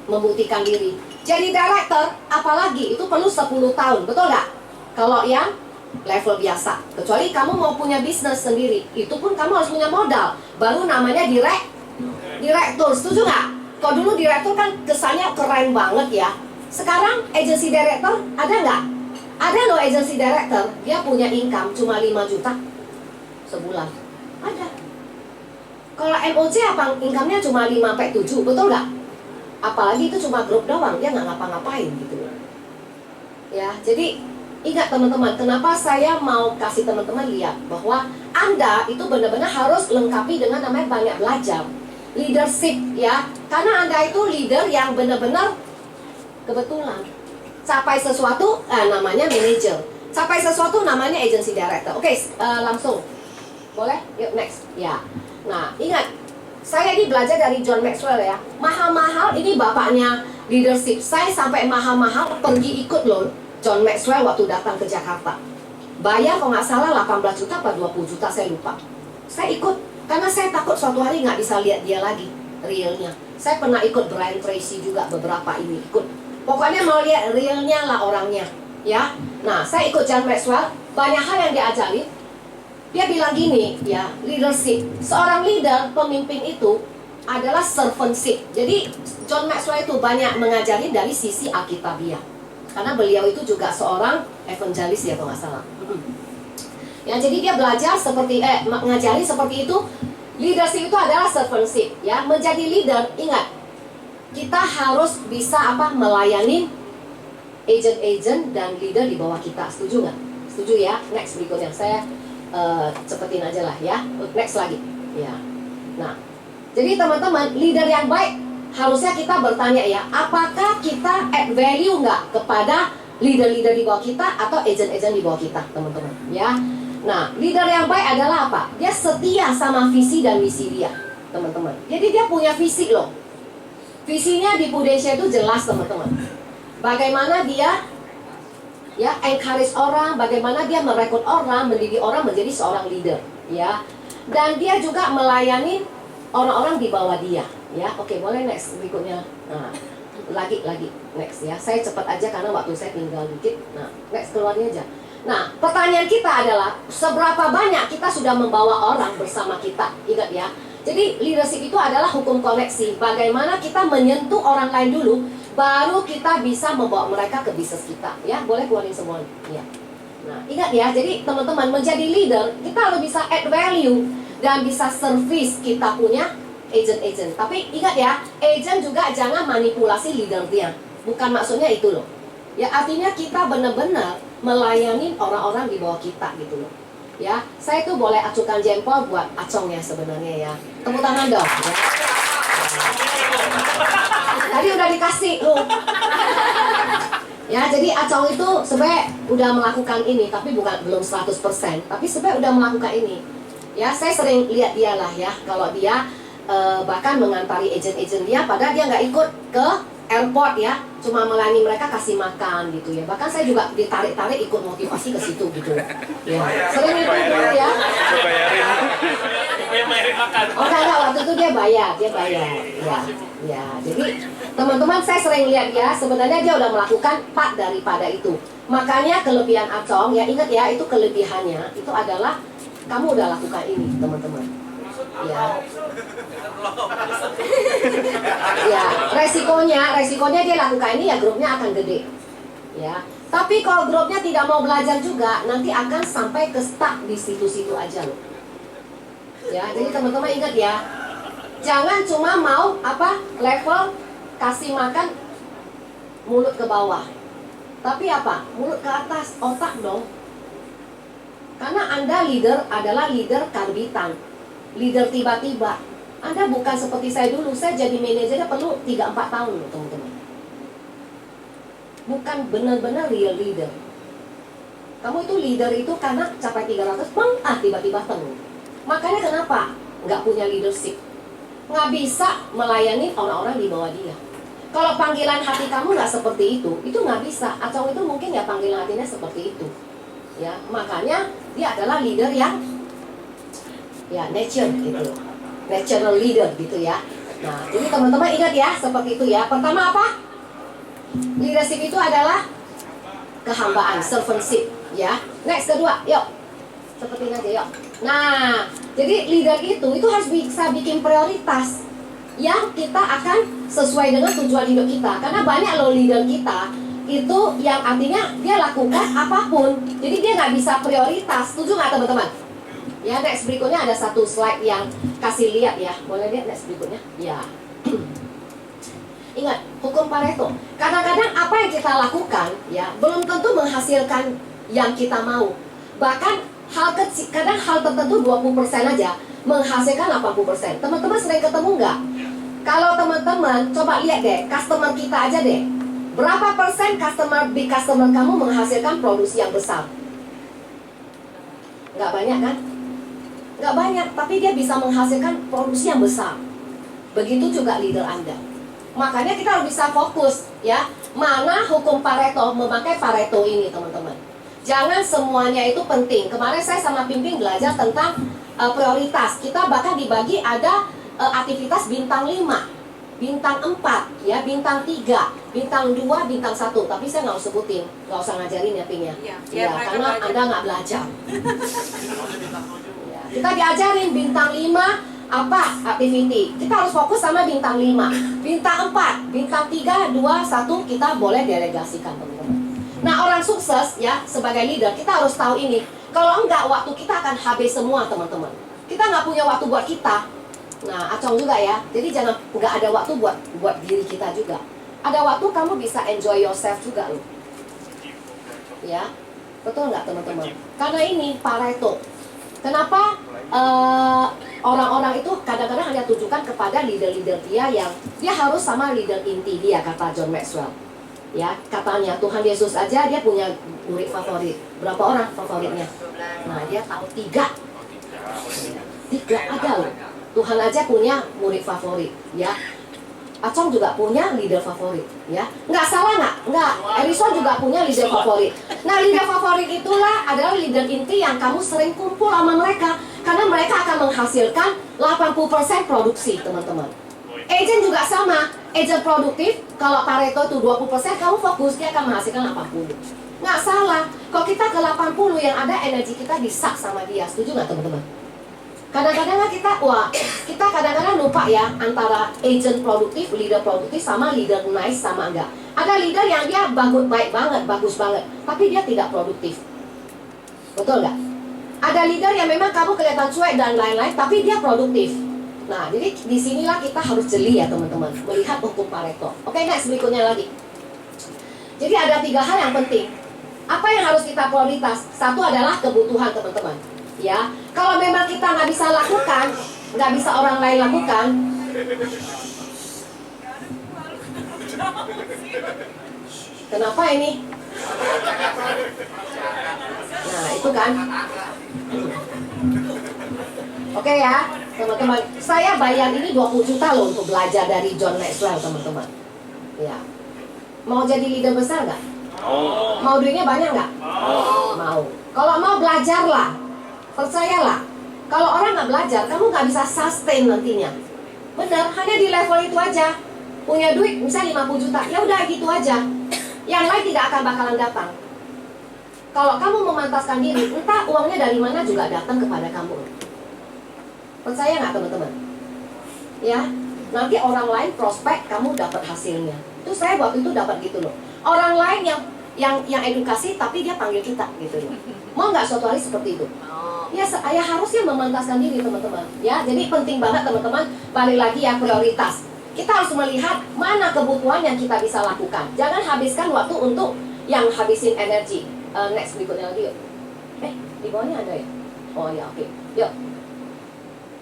membuktikan diri. Jadi director, apalagi itu perlu 10 tahun, betul nggak? Kalau yang level biasa, kecuali kamu mau punya bisnis sendiri, itu pun kamu harus punya modal. Baru namanya direktur, setuju nggak? Kalau dulu direktur kan kesannya keren banget ya. Sekarang agency director ada nggak? Ada loh agency director, dia punya income cuma 5 juta sebulan. Ada. Kalau MOC apa income-nya cuma 5-7, betul nggak? Apalagi itu cuma grup doang, dia nggak ngapa-ngapain gitu. Ya, jadi ingat teman-teman, kenapa saya mau kasih teman-teman lihat bahwa Anda itu benar-benar harus lengkapi dengan namanya banyak belajar. Leadership ya, karena Anda itu leader yang benar-benar kebetulan. Capai sesuatu, namanya manager. Capai sesuatu namanya agency director. Oke, langsung. Boleh? Yuk next. Ya. Nah, ingat, saya ini belajar dari John Maxwell ya. Mahal-mahal, ini bapaknya leadership. Saya sampai mahal-mahal pergi ikut loh John Maxwell waktu datang ke Jakarta. Bayar kalau nggak salah 18 juta atau 20 juta, saya lupa. Saya ikut, karena saya takut suatu hari nggak bisa lihat dia lagi, realnya. Saya pernah ikut Brian Tracy juga beberapa ini, ikut. Pokoknya mau lihat realnya lah orangnya, ya. Nah, saya ikut John Maxwell, banyak hal yang diajari. Dia bilang gini, ya, leadership. Seorang leader, pemimpin itu adalah servantship. Jadi John Maxwell itu banyak mengajari dari sisi Alkitabiah. Karena beliau itu juga seorang evangelis ya kalau nggak salah. Ya, jadi dia belajar seperti mengajari seperti itu. Leadership itu adalah servantship, ya. Menjadi leader, ingat, kita harus bisa melayani agent-agent dan leader di bawah kita. Setuju nggak? Setuju ya? Next berikutnya saya cepetin aja lah ya. Next lagi, ya. Nah, jadi teman-teman, leader yang baik harusnya kita bertanya ya, apakah kita add value nggak kepada leader-leader di bawah kita atau agent-agent di bawah kita, teman-teman, ya. Nah, leader yang baik adalah apa? Dia setia sama visi dan misi dia, teman-teman. Jadi dia punya visi loh. Visinya di Prudensia itu jelas, teman-teman. Bagaimana dia ya encourage orang, bagaimana dia merekrut orang, mendidik orang menjadi seorang leader, ya. Dan dia juga melayani orang-orang di bawah dia, ya. Oke, boleh next berikutnya. Nah, lagi next ya. Saya cepat aja karena waktu saya tinggal dikit. Nah, next keluarnya aja. Nah, pertanyaan kita adalah seberapa banyak kita sudah membawa orang bersama kita. Ingat ya. Jadi leadership itu adalah hukum koneksi. Bagaimana kita menyentuh orang lain dulu, baru kita bisa membawa mereka ke bisnis kita. Ya, boleh keluarin semua. Ya. Nah, ingat ya. Jadi teman-teman, menjadi leader kita harus bisa add value dan bisa service kita punya agent-agent. Tapi ingat ya, agent juga jangan manipulasi leader dia. Bukan maksudnya itu loh. Ya, artinya kita benar-benar melayani orang-orang di bawah kita gitu loh. Ya, saya tuh boleh acukan jempol buat Acong ya sebenarnya ya. Tepuk tangan dong. Ya. Tadi udah dikasih loh. Ya, jadi Acong itu sebenarnya udah melakukan ini, tapi belum 100%, tapi sebenarnya udah melakukan ini. Ya, saya sering lihat dia lah ya, kalau dia bahkan mengantari agent-agent dia, padahal dia nggak ikut ke airport ya, cuma melayani mereka, kasih makan gitu ya. Bahkan saya juga ditarik-tarik ikut motivasi ke situ gitu. Ya, sering ikut ya. Bayarin makan. Oh enggak, waktu itu dia bayar. Ya, jadi teman-teman saya sering lihat dia, sebenarnya dia udah melakukan part daripada itu. Makanya kelebihan Acong ya, ingat ya, itu kelebihannya itu adalah kamu udah lakukan ini, teman-teman. Ya. Ya, resikonya dia lakukan ini ya, grupnya akan gede. Ya. Tapi kalau grupnya tidak mau belajar juga, nanti akan sampai ke stuck di situ-situ aja loh. Ya, jadi teman-teman ingat ya, jangan cuma mau level kasih makan mulut ke bawah, tapi mulut ke atas, otak dong. Karena Anda leader adalah leader karbitan, leader tiba-tiba. Anda bukan seperti saya dulu, saya jadi manajernya perlu 3-4 tahun loh teman-teman. Bukan benar-benar real leader. Kamu itu leader itu karena capai 300, tiba-tiba tenggelam. Makanya kenapa nggak punya leadership, nggak bisa melayani orang-orang di bawah dia. Kalau panggilan hati kamu nggak seperti itu nggak bisa. Acong itu mungkin ya panggilan hatinya seperti itu, ya. Makanya dia adalah leader yang ya natural leader gitu ya. Nah, jadi teman-teman ingat ya seperti itu ya. Pertama apa? Leadership itu adalah kehambaan, servantship, ya. Next kedua, yuk seperti ini aja yuk. Nah, jadi leader itu harus bisa bikin prioritas yang kita akan sesuai dengan tujuan hidup kita. Karena banyak loh leader kita itu yang artinya dia lakukan apapun, jadi dia nggak bisa prioritas. Setuju nggak teman-teman? Ya, next berikutnya ada satu slide yang kasih lihat ya. Boleh lihat next berikutnya? Ya. Ingat, hukum Pareto. Kadang-kadang apa yang kita lakukan ya belum tentu menghasilkan yang kita mau. Bahkan kadang hal tertentu 20% aja menghasilkan 80%. Teman-teman sering ketemu nggak? Kalau teman-teman coba lihat deh, customer kita aja deh. Berapa persen big customer kamu menghasilkan produksi yang besar? Nggak banyak kan? Nggak banyak, tapi dia bisa menghasilkan produksi yang besar. Begitu juga leader Anda. Makanya kita harus bisa fokus ya, mana hukum Pareto, memakai Pareto ini teman-teman. Jangan semuanya itu penting. Kemarin saya sama Pimpin belajar tentang prioritas. Kita bahkan dibagi ada aktivitas bintang 5, bintang 4, ya, bintang 3, bintang 2, bintang 1. Tapi saya nggak usah sebutin, nggak usah ngajarin ya Ping ya. Ya, karena Anda nggak belajar. Ya, kita diajarin bintang 5 Apa activity? Kita harus fokus sama bintang 5, bintang 4, bintang 3, 2, 1 kita boleh delegasikan teman-teman. Nah orang sukses ya sebagai leader kita harus tahu ini. Kalau enggak waktu kita akan habis semua teman-teman. Kita nggak punya waktu buat kita. Nah acong juga ya. Jadi jangan nggak ada waktu buat diri kita juga. Ada waktu kamu bisa enjoy yourself juga loh. Ya betul nggak teman-teman? Karena ini Pareto. Kenapa orang-orang itu kadang-kadang hanya tunjukkan kepada leader-leader dia yang dia harus sama leader inti dia, kata John Maxwell. Ya, katanya Tuhan Yesus aja dia punya murid favorit. Berapa orang favoritnya? Nah, dia tahu 3. 3 ada loh. Tuhan aja punya murid favorit, ya. Acong juga punya leader favorit, ya. Nggak salah nggak? Erison juga punya leader favorit. Nah, leader favorit itulah adalah leader inti yang kamu sering kumpul sama mereka. Karena mereka akan menghasilkan 80% produksi, teman-teman. Agent juga sama. Agent produktif, kalau Pareto itu 20%, kamu fokus, dia akan menghasilkan 80. Nggak salah. Kalau kita ke 80, yang ada energi kita disak sama dia. Setuju nggak, teman-teman? Kadang-kadang kita kadang-kadang lupa ya antara agent produktif, leader produktif sama leader nice sama enggak. Ada leader yang dia baik banget, bagus banget, tapi dia tidak produktif. Betul nggak? Ada leader yang memang kamu kelihatan cuek dan lain-lain, tapi dia produktif. Nah, jadi disinilah kita harus jeli ya teman-teman, melihat hukum Pareto. Oke, next berikutnya lagi. Jadi ada 3 hal yang penting. Apa yang harus kita prioritas? Satu adalah kebutuhan teman-teman. Ya, kalau memang kita nggak bisa lakukan, nggak bisa orang lain lakukan, kenapa ini? Nah, itu kan. Oke ya, teman-teman. Saya bayar ini 20 juta loh untuk belajar dari John Maxwell, teman-teman. Ya, mau jadi leader besar nggak? Mau duitnya banyak nggak? Mau. Kalau mau belajarlah. Percayalah, kalau orang nggak belajar, kamu nggak bisa sustain nantinya. Benar, hanya di level itu aja. Punya duit, misalnya 50 juta, ya udah gitu aja. Yang lain tidak akan bakalan datang. Kalau kamu memantaskan diri, entah uangnya dari mana juga datang kepada kamu. Percaya nggak teman-teman? Ya, nanti orang lain prospek, kamu dapat hasilnya. Itu saya waktu itu dapat gitu loh. Orang lain yang edukasi, tapi dia panggil kita gitu loh. Mau nggak suatu hari seperti itu? Ya, saya harusnya memantaskan diri teman-teman. Ya, jadi penting banget teman-teman. Balik lagi ya prioritas. Kita harus melihat mana kebutuhan yang kita bisa lakukan. Jangan habiskan waktu untuk yang habisin energi. Next berikutnya lagi yuk. Di bawahnya ada ya? Oh ya, oke. Yuk.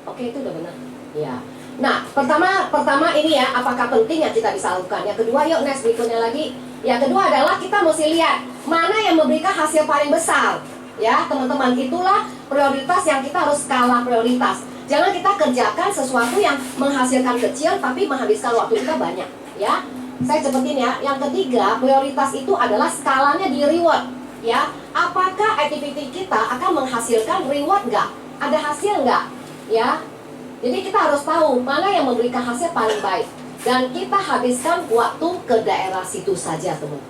Oke, itu udah benar. Ya. Nah, pertama ini ya, apakah penting yang kita bisa lakukan? Yang kedua, yuk next berikutnya lagi. Yang kedua adalah kita mesti lihat mana yang memberikan hasil paling besar. Ya, teman-teman, itulah prioritas yang kita harus skala prioritas. Jangan kita kerjakan sesuatu yang menghasilkan kecil tapi menghabiskan waktu kita banyak, ya. Saya cepetin ya. Yang ketiga, prioritas itu adalah skalanya di reward, ya. Apakah activity kita akan menghasilkan reward nggak? Ada hasil nggak? Ya. Jadi kita harus tahu mana yang memberikan hasil paling baik. Dan kita habiskan waktu ke daerah situ saja, teman.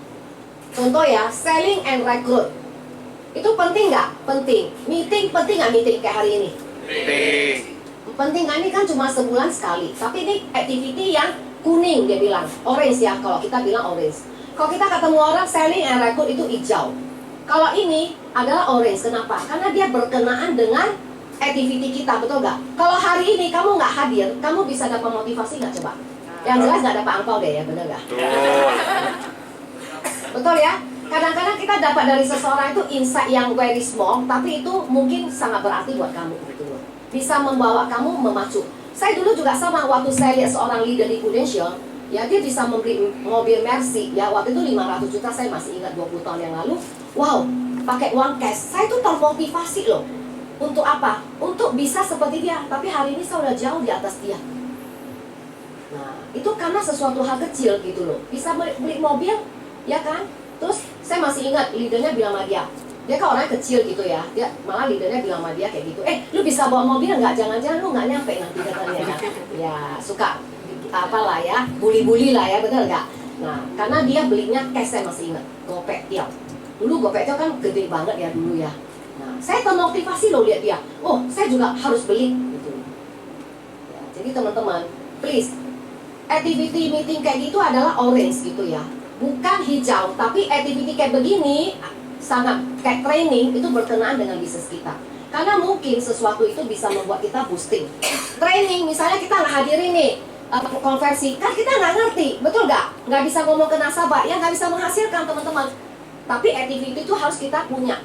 Contoh ya, selling and recruit. Itu penting nggak? Penting. Meeting, penting nggak meeting kayak hari ini? Penting. Penting nggak? Ini kan cuma sebulan sekali. Tapi ini activity yang kuning dia bilang. Orange ya, kalau kita bilang orange. Kalau kita ketemu orang selling and recruit itu hijau. Kalau ini adalah orange. Kenapa? Karena dia berkenaan dengan activity kita, betul nggak? Kalau hari ini kamu nggak hadir, kamu bisa dapat motivasi nggak coba? Yang jelas nggak dapat angpau deh ya, bener nggak? Betul ya? Kadang-kadang kita dapat dari seseorang itu insight yang very small, tapi itu mungkin sangat berarti buat kamu gitu loh. Bisa membawa kamu memacu. Saya dulu juga sama, waktu saya lihat seorang leader di Prudential, ya dia bisa membeli mobil Mercy, ya waktu itu 500 juta, saya masih ingat 20 tahun yang lalu. Wow, pakai uang cash. Saya tuh termotivasi loh. Untuk apa? Untuk bisa seperti dia, tapi hari ini saya udah jauh di atas dia. Nah, itu karena sesuatu hal kecil gitu loh. Bisa beli mobil, ya kan? Terus saya masih ingat leadernya bilang sama dia kan orangnya kecil gitu ya. Dia malah leadernya bilang sama dia kayak gitu. Lu bisa bawa mobil nggak? Jangan-jangan lu nggak nyampe nanti katanya kan. Ya suka apalah ya, bully-bully lah ya, bener nggak? Nah, karena dia belinya cash, saya masih ingat, Gopek Tiao. Dulu Gopek Tiao kan gede banget ya dulu ya. Nah, saya termotivasi loh lihat dia. Oh, saya juga harus beli gitu. Jadi teman-teman, please, activity meeting kayak gitu adalah orange gitu ya, bukan hijau. Tapi activity kayak begini sangat kayak training itu berkenaan dengan bisnis kita. Karena mungkin sesuatu itu bisa membuat kita boosting. Training misalnya kita nggak hadirin nih konversi, kan kita nggak ngerti, betul nggak? Nggak bisa ngomong ke nasabah, ya nggak bisa menghasilkan teman-teman. Tapi activity itu harus kita punya.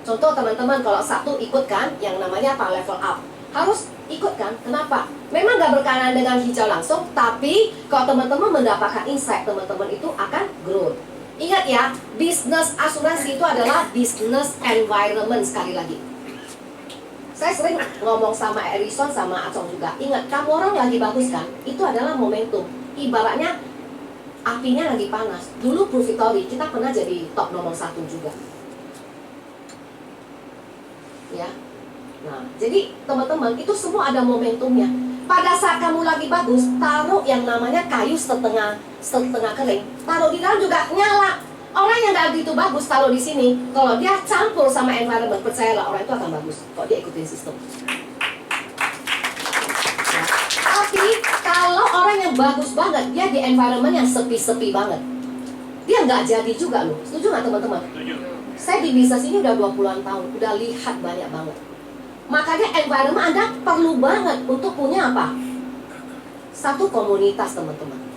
Contoh teman-teman, kalau satu ikut kan, yang namanya apa, level up, harus ikut kan? Kenapa? Memang nggak berkenaan dengan hijau langsung, tapi kalau teman-teman mendapatkan insight, teman-teman itu akan growth. Ingat ya, bisnis asuransi itu adalah business environment sekali lagi. Saya sering ngomong sama Erison sama Acong juga. Ingat, kamu orang lagi bagus kan? Itu adalah momentum. Ibaratnya apinya lagi panas. Dulu Profitory kita pernah jadi top nomor 1 juga. Ya. Nah, jadi teman-teman itu semua ada momentumnya. Pada saat kamu lagi bagus, taruh yang namanya kayu setengah kering. Taruh di dalam juga nyala. Orang yang nggak begitu bagus taruh di sini, kalau dia campur sama environment, percayalah orang itu akan bagus kalau dia ikutin sistem. Nah, tapi kalau orang yang bagus banget, dia di environment yang sepi-sepi banget, dia nggak jadi juga loh. Setuju nggak teman-teman? Setuju. Saya di bisnis ini udah 20-an tahun, udah lihat banyak banget. Makanya environment Anda perlu banget untuk punya apa? Satu komunitas teman-teman.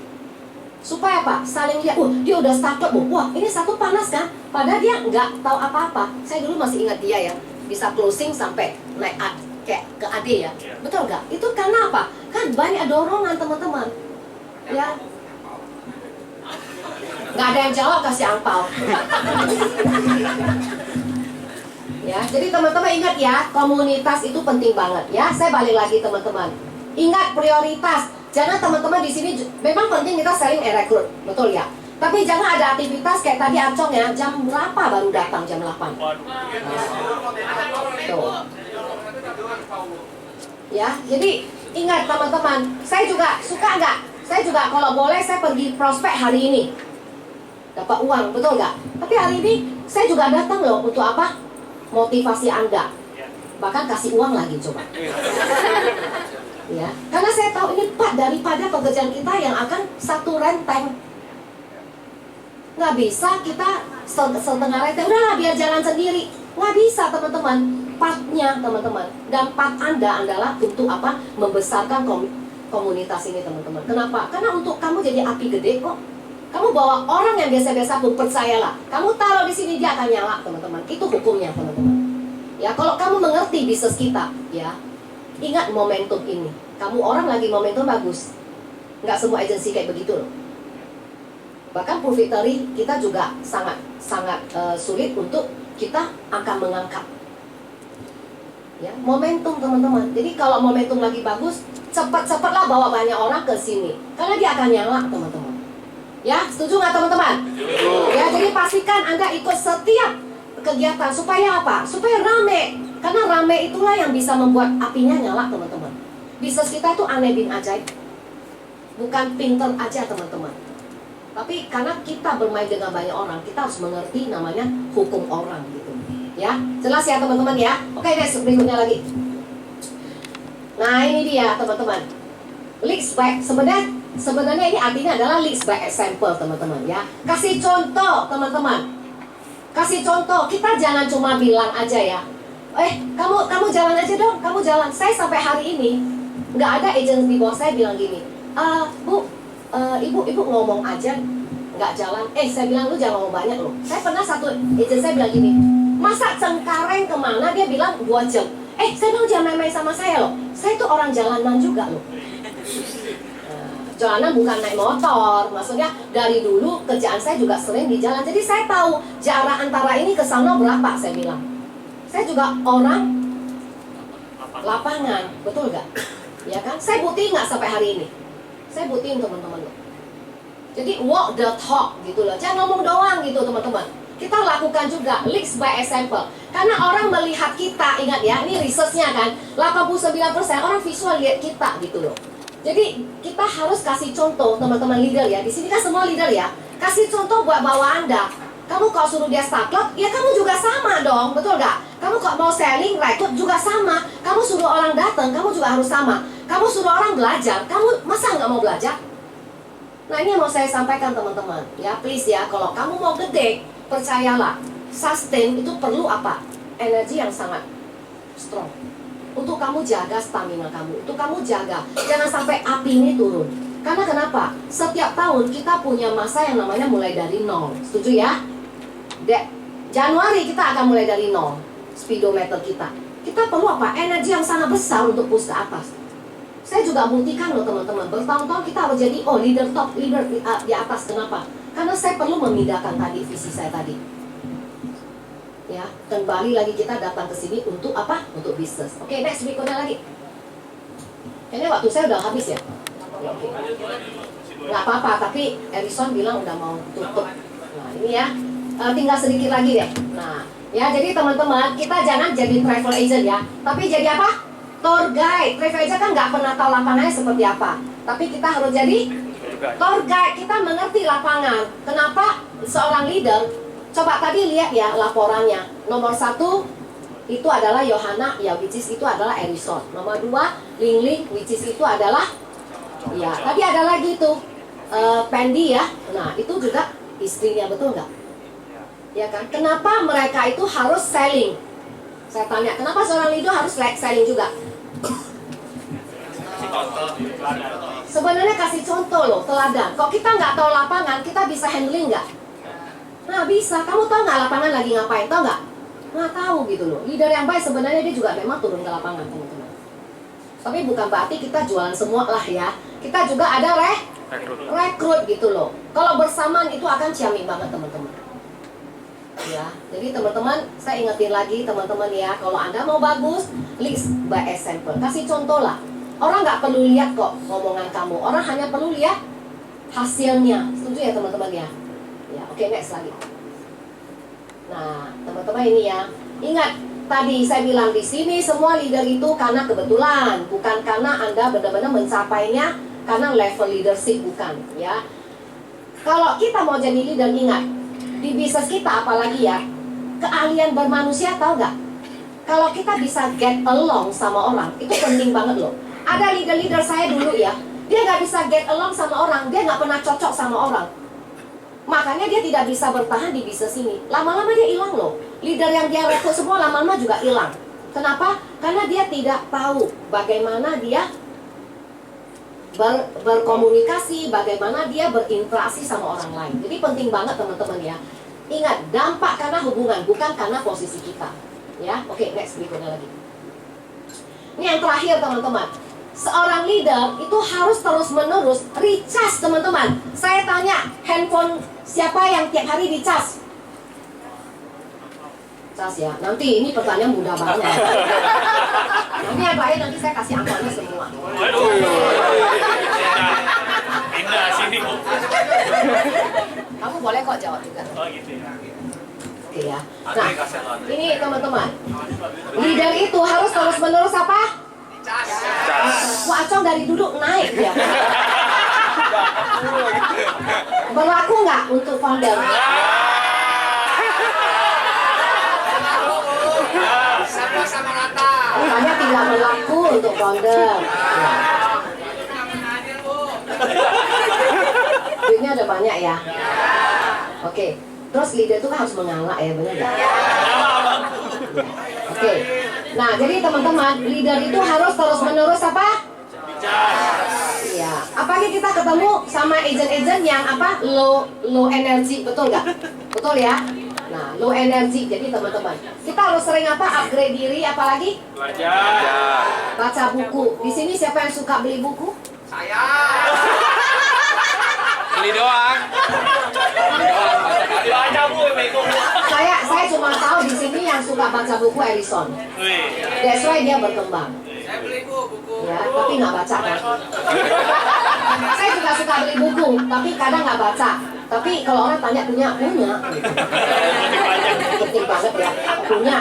Supaya apa? Saling lihat, dia udah startup, wah ini satu panas kan? Padahal dia nggak tahu apa-apa. Saya dulu masih ingat dia ya, bisa closing sampai naik kayak ke AD ya. Betul nggak? Itu karena apa? Kan banyak dorongan teman-teman. Ya. Nggak ada yang jawab, kasih angpau. Ya, jadi teman-teman ingat ya, komunitas itu penting banget ya. Saya balik lagi teman-teman. Ingat prioritas. Jangan teman-teman di sini memang penting kita selling rekrut, betul ya. Tapi jangan ada aktivitas kayak tadi Acong ya, jam berapa baru datang, jam 8. Tuh. Ya, jadi ingat teman-teman, saya juga suka nggak? Saya juga kalau boleh saya pergi prospek hari ini, dapat uang, betul nggak? Tapi hari ini saya juga datang loh untuk apa? Motivasi Anda, bahkan kasih uang lagi coba. Ya, karena saya tahu ini part daripada pekerjaan kita yang akan satu renteng. Nggak bisa kita setengah renteng, udahlah biar jalan sendiri. Nggak bisa teman-teman, partnya teman-teman. Dan part Anda adalah untuk apa? Membesarkan komunitas ini teman-teman. Kenapa? Karena untuk kamu jadi api gede kok. Kamu bawa orang yang biasa-biasa pun, percayalah. Kamu taruh di sini dia akan nyala teman-teman. Itu hukumnya teman-teman. Ya, kalau kamu mengerti bisnis kita, ya. Ingat momentum ini. Kamu orang lagi momentum bagus. Nggak semua agensi kayak begitu loh. Bahkan Profitory kita juga sangat sulit untuk kita akan mengangkat. Ya, momentum teman-teman. Jadi kalau momentum lagi bagus, cepat-cepatlah bawa banyak orang ke sini. Karena dia akan nyala teman-teman. Ya, setuju nggak teman-teman? Ya, jadi pastikan Anda ikut setiap kegiatan supaya apa? Supaya rame. Karena rame itulah yang bisa membuat apinya nyala teman-teman. Bisnis kita itu aneh bin ajaib. Bukan pinter aja teman-teman. Tapi karena kita bermain dengan banyak orang, kita harus mengerti namanya hukum orang gitu. Ya, jelas ya teman-teman ya. Oke, next berikutnya lagi. Nah, ini dia teman-teman. Leads by sebenarnya ini artinya adalah leads by example teman-teman ya. Kasih contoh teman-teman. Kasih contoh. Kita jangan cuma bilang aja ya. Kamu jalan aja dong, kamu jalan. Saya sampai hari ini nggak ada agent di bawah saya bilang gini, ibu ngomong aja nggak jalan. Saya bilang lu jangan ngomong banyak loh. Saya pernah satu agent saya bilang gini, masa Cengkareng kemana dia bilang 2 jam. Saya bilang jangan main-main sama saya loh. Saya tuh orang jalanan juga loh. Jalanan bukan naik motor, maksudnya dari dulu kerjaan saya juga sering di jalan. Jadi saya tahu jarak antara ini ke sana berapa, saya bilang. Saya juga orang lapangan, betul nggak? Ya kan? Saya buktiin nggak sampai hari ini? Saya buktiin teman-teman loh. Jadi walk the talk gitu loh. Jangan ngomong doang gitu teman-teman. Kita lakukan juga leads by example. Karena orang melihat kita, ingat ya, ini researchnya kan, 89% orang visual lihat kita gitu loh. Jadi kita harus kasih contoh teman-teman leader ya. Di sini kan semua leader ya. Kasih contoh buat bawa Anda. Kamu kalau suruh dia start clock, ya kamu juga sama dong, betul nggak? Kamu kok mau selling, rekrut juga sama. Kamu suruh orang datang, kamu juga harus sama. Kamu suruh orang belajar, kamu masa nggak mau belajar? Nah ini yang mau saya sampaikan teman-teman. Ya please ya, kalau kamu mau gede, percayalah, sustain itu perlu apa? Energi yang sangat strong. Untuk kamu jaga stamina kamu, untuk kamu jaga, jangan sampai api ini turun. Karena kenapa? Setiap tahun kita punya masa yang namanya mulai dari nol. Setuju ya? Januari kita akan mulai dari nol. Speedometer kita. Kita perlu apa? Energi yang sangat besar untuk push ke atas. Saya juga buktikan loh teman-teman, bertahun-tahun kita harus jadi leader top, leader di atas. Kenapa? Karena saya perlu memindahkan tadi visi saya tadi. Ya, kembali lagi kita datang ke sini untuk apa? Untuk bisnis. Oke, next berikutnya lagi. Ini waktu saya udah habis ya. Oke. Nggak apa-apa, tapi Harrison bilang udah mau tutup. Nah ini ya, tinggal sedikit lagi deh. Nah, ya jadi teman-teman, kita jangan jadi travel agent ya, tapi jadi apa? Tour guide. Travel agent kan nggak pernah tahu lapangannya seperti apa. Tapi kita harus jadi tour guide. Kita mengerti lapangan. Kenapa seorang leader? Coba tadi lihat ya laporannya. Nomor 1 itu adalah Yohana, ya which is itu adalah Harrison. Nomor 2 Ling, which is itu adalah ya. Tadi ada lagi tuh Pendi ya. Nah itu juga istrinya, betul nggak? Ya kan? Kenapa mereka itu harus selling? Saya tanya, kenapa seorang leader harus selling juga? Sebenarnya kasih contoh loh, teladan. Kok kita nggak tahu lapangan, kita bisa handling nggak? Nah bisa. Kamu tahu nggak lapangan lagi ngapain? Tahu nggak? Nggak tahu gitu loh. Leader yang baik sebenarnya dia juga memang turun ke lapangan teman-teman. Tapi bukan berarti kita jualan semua lah ya. Kita juga ada rekrut gitu loh. Kalau bersamaan itu akan ciamik banget teman-teman. Ya, jadi teman-teman, saya ingetin lagi teman-teman ya, kalau Anda mau bagus, lead by example. Kasih contoh lah. Orang nggak perlu lihat kok ngomongan kamu. Orang hanya perlu lihat hasilnya. Setuju ya teman-teman ya? Ya, oke, next lagi. Nah, teman-teman ini ya, ingat tadi saya bilang di sini semua leader itu karena kebetulan, bukan karena Anda benar-benar mencapainya karena level leadership, bukan ya. Kalau kita mau jadi leader, ingat di bisnis kita apalagi ya, keahlian bermanusia, tahu nggak? Kalau kita bisa get along sama orang, itu penting banget loh. Ada leader-leader saya dulu ya, dia nggak bisa get along sama orang, dia nggak pernah cocok sama orang. Makanya dia tidak bisa bertahan di bisnis ini. Lama-lama dia hilang loh. Leader yang dia rekrut semua lama-lama juga hilang. Kenapa? Karena dia tidak tahu bagaimana dia berkomunikasi, bagaimana dia berinteraksi sama orang lain. Jadi penting banget teman-teman ya. Ingat, dampak karena hubungan, bukan karena posisi kita. Ya, oke, next berikutnya lagi. Ini yang terakhir teman-teman. Seorang leader itu harus terus-menerus recharge teman-teman. Saya tanya, handphone siapa yang tiap hari dicas? Cas ya. Nanti ini pertanyaan mudah banget. Nanti yang terakhir nanti saya kasih angkanya semua. Waduh. Pindah sini Bu. Kamu boleh kok jawab juga. Oh gitu ya. Oke ya. Nah, ini teman-teman. Leader itu harus terus-menerus apa? Wah, Acong dari duduk naik ya. Berlaku nggak untuk founder? Sama rata. Makanya tidak berlaku untuk founder. Ya. Duitnya ada banyak ya. Oke. Terus leader itu kan harus mengalah ya, benar nggak? Oke. Nah, jadi teman-teman, leader itu harus terus-menerus apa? Iya. Apalagi kita ketemu sama agent-agent yang apa? Low energy, betul nggak? Betul ya? Nah, low energy. Jadi teman-teman, kita harus sering apa? Upgrade diri, apalagi? Belajar. Baca buku. Di sini siapa yang suka beli buku? Saya. Beli doang. Baca Bu, bego. Saya cuma tahu di sini yang suka baca buku Harrison. That's why dia berkembang. Saya beli buku. Ya, tapi nggak baca kan? Saya juga suka beli buku, tapi kadang nggak baca. Tapi kalau orang tanya punya. Penting banget ya, punya.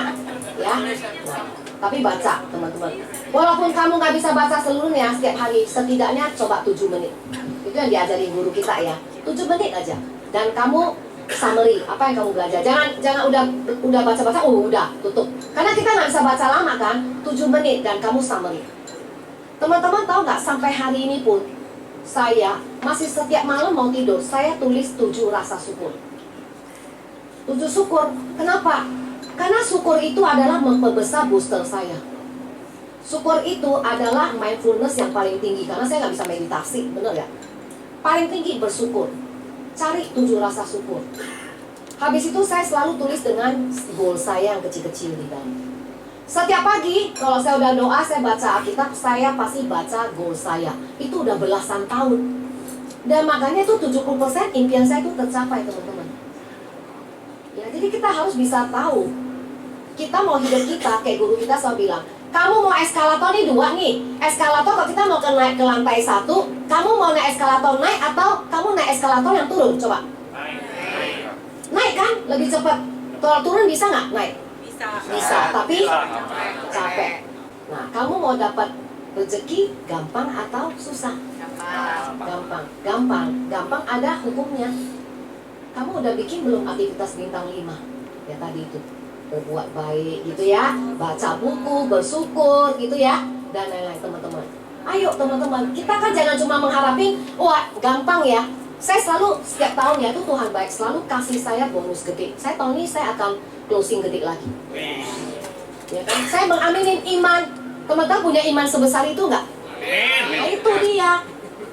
Ya. Nah, tapi baca teman-teman. Walaupun kamu nggak bisa baca seluruhnya setiap hari, setidaknya coba 7 menit. Itu yang diajari guru kita ya. 7 menit aja. Dan kamu summary apa yang kamu belajar. Jangan udah baca-baca, udah tutup. Karena kita nggak bisa baca lama kan, 7 menit dan kamu summary. Teman-teman tahu nggak, sampai hari ini pun saya masih setiap malam mau tidur, saya tulis 7 rasa syukur. 7 syukur, kenapa? Karena syukur itu adalah memperbesar booster saya. Syukur itu adalah mindfulness yang paling tinggi, karena saya nggak bisa meditasi, bener ya? Paling tinggi bersyukur. Cari 7 rasa syukur. Habis itu saya selalu tulis dengan goal saya yang kecil-kecil di dalam. Setiap pagi, kalau saya udah doa, saya baca Alkitab, saya pasti baca goal saya. Itu udah belasan tahun. Dan makanya itu 70% impian saya itu tercapai, teman-teman. Ya, jadi kita harus bisa tahu. Kita mau hidup kita, kayak guru kita selalu bilang, kamu mau eskalator nih 2 nih. Eskalator kalau kita mau naik ke lantai 1, kamu mau naik eskalator naik atau kamu naik eskalator yang turun? Coba. Naik kan? Lebih cepat. Kalau turun bisa nggak naik? Bisa, tapi capek. Nah, kamu mau dapat rezeki gampang atau susah? Gampang ada hukumnya. Kamu udah bikin belum aktivitas bintang 5? Ya tadi itu, berbuat baik gitu ya, baca buku, bersyukur gitu ya, dan lain-lain teman-teman. Ayo teman-teman, kita kan jangan cuma mengharapin, wah gampang ya. Saya selalu setiap tahun ya, itu Tuhan baik selalu kasih saya bonus gede. Saya tahun ini saya akan closing gede lagi. Ya kan? Saya mengaminin iman. Teman-teman punya iman sebesar itu nggak? Nah, itu dia.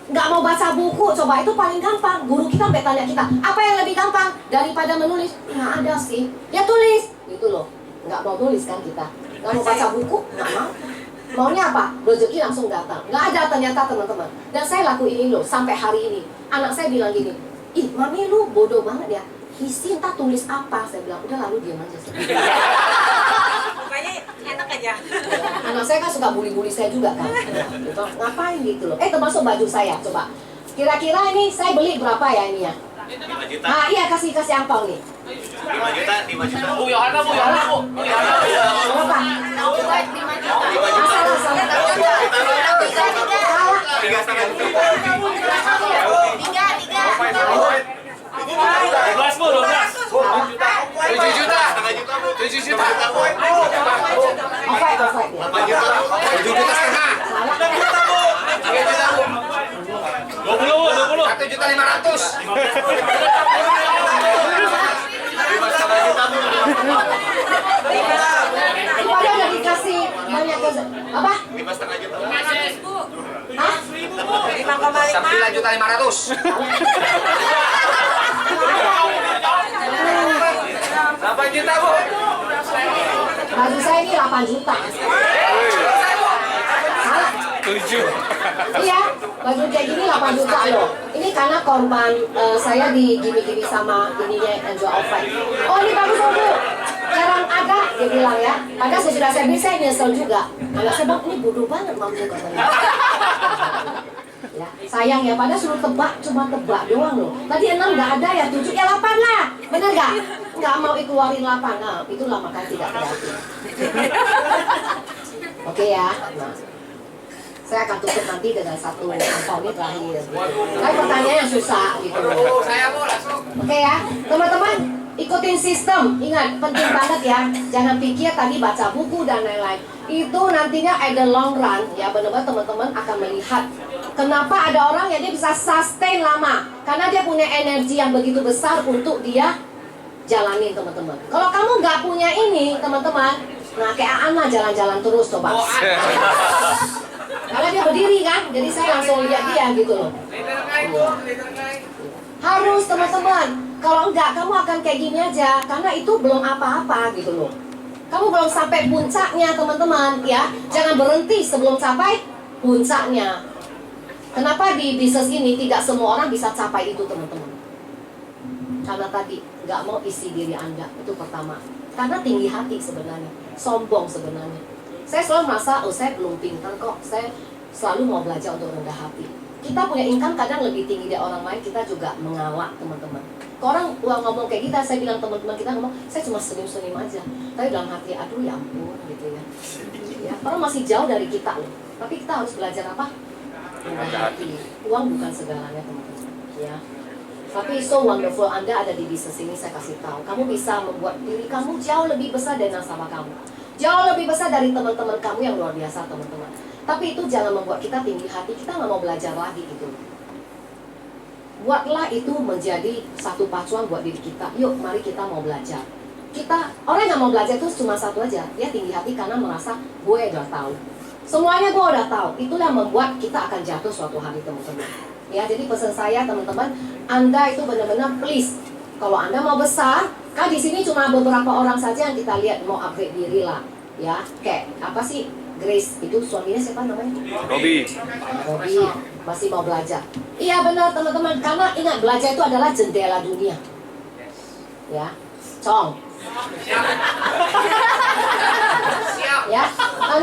Nggak mau baca buku, coba itu paling gampang. Guru kita sampai tanya kita, apa yang lebih gampang daripada menulis? Nggak ada sih. Ya tulis, gitu loh. Nggak mau tulis kan kita. Nggak mau baca buku, nggak mau. Maunya apa? Rezeki langsung datang. Nggak ada ternyata teman-teman. Dan saya lakuin ini loh sampai hari ini. Anak saya bilang gini, ih mami lu bodoh banget ya. Isi entah tulis apa. Saya bilang, udah lalu diam aja. Pokoknya enak aja. Anak saya kan suka bully-bully saya juga kan. Ngapain gitu loh. Termasuk baju saya, coba. Kira-kira ini saya beli berapa ya ini ya? 5 juta. Ah iya, kasih angpau nih. 5 juta, 5 juta. Bu Yohana, Bu Yohana, Bu. Bu Yohana. Berapa? 5 juta. Salah. 3,5 juta. 12 Bu, 12. 7 juta. 7 juta, Bu. 7 juta. Offside ya. 8 juta, Bu. 7 juta setengah. Salah. 3 juta, Bu. 20 Bu, 20. 1 juta 500. 5,5 juta, Bu. Kepada udah dikasih banyak apa? 5,5 juta. Hah? 9 juta 500. 8 juta, Bu. Baju saya ini 8 juta. Salah. 7. Iya, baju kayak gini 8 juta loh. Ini karena korban saya digini-gini sama ininya Angel Offline. Oh ini bagus Bu, jarang ada dia bilang ya. Padahal sesudah saya beli saya nyesel juga. Anak saya bilang ini bodoh banget mamanya katanya. Ya, sayang ya, padahal suruh tebak, cuma tebak doang loh. Tadi 6 nggak ada ya, 7 ya 8 lah. Bener nggak? Nggak mau keluarin 8, nah itulah makanya tidak kreatif. Oke ya, nah. Saya akan tutup nanti dengan satu angpau ini terakhir. Tapi pertanyaan yang susah gitu. Saya, Bu, langsung. Oke ya, teman-teman ikutin sistem. Ingat, penting banget ya. Jangan pikir tadi baca buku dan lain-lain. Itu nantinya at the long run ya, benar-benar teman-teman akan melihat kenapa ada orang yang dia bisa sustain lama. Karena dia punya energi yang begitu besar untuk dia jalanin teman-teman. Kalau kamu nggak punya ini teman-teman, nah kayak Ana jalan-jalan terus coba. Karena dia berdiri kan, jadi saya langsung lihat dia gitu loh. Harus teman-teman, kalau enggak kamu akan kayak gini aja, karena itu belum apa-apa gitu loh. Kamu belum sampai puncaknya teman-teman ya, jangan berhenti sebelum capai puncaknya. Kenapa di bisnis ini tidak semua orang bisa capai itu teman-teman? Karena tadi nggak mau isi diri Anda, itu pertama. Karena tinggi hati sebenarnya, sombong sebenarnya. Saya selalu merasa, oh saya belum pintar kok, saya selalu mau belajar untuk rendah hati. Kita punya income kadang lebih tinggi dari orang lain, kita juga mengalah teman-teman. Kalau orang ngomong kayak kita, saya bilang teman-teman kita ngomong, saya cuma senyum-senyum aja. Tapi dalam hati, aduh ya ampun gitu ya. Ya, orang masih jauh dari kita loh. Tapi kita harus belajar apa? Rendah hati. Uang bukan segalanya teman-teman. Ya. Tapi so wonderful, Anda ada di bisnis ini, saya kasih tahu. Kamu bisa membuat diri kamu jauh lebih besar dari nasabah kamu. Jauh lebih besar dari teman-teman kamu yang luar biasa, teman-teman. Tapi itu jangan membuat kita tinggi hati, kita nggak mau belajar lagi gitu. Buatlah itu menjadi satu pacuan buat diri kita. Yuk, mari kita mau belajar. Orang yang mau belajar itu cuma satu aja, dia tinggi hati karena merasa gue udah tahu. Semuanya gue udah tahu. Itulah yang membuat kita akan jatuh suatu hari, teman-teman. Ya, jadi pesan saya, teman-teman, Anda itu benar-benar please, kalau Anda mau besar, kan di sini cuma beberapa orang saja yang kita lihat mau upgrade diri lah, ya. Kayak apa sih? Grace itu suaminya siapa namanya? Robi. Robi masih mau belajar. Iya benar teman-teman, karena ingat belajar itu adalah jendela dunia. Ya, Cong. Siap. Ya,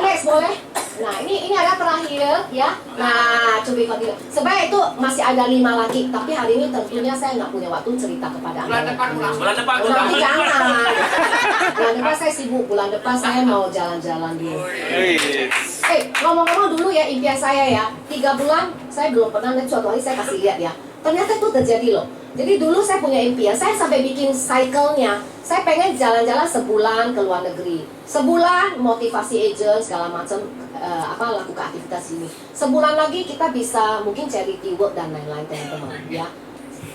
next boleh. Nah ini ada terakhir ya. Nah coba continue. Sebenarnya itu masih ada 5 lagi, tapi hari ini tentunya saya nggak punya waktu cerita kepada Bulan anda. depan ulang. Bulan depan. Nanti jangan. Bulan depan saya sibuk. Bulan depan saya mau jalan-jalan dulu. Ngomong-ngomong dulu ya impian saya ya. 3 bulan saya belum pernah, nanti suatu hari saya kasih lihat ya. Ternyata itu terjadi loh. Jadi dulu saya punya impian, saya sampai bikin cycle-nya. Saya pengen jalan-jalan sebulan ke luar negeri. Sebulan motivasi agent segala macam lakukan aktivitas ini. Sebulan lagi kita bisa mungkin charity work dan lain-lain teman-teman ya.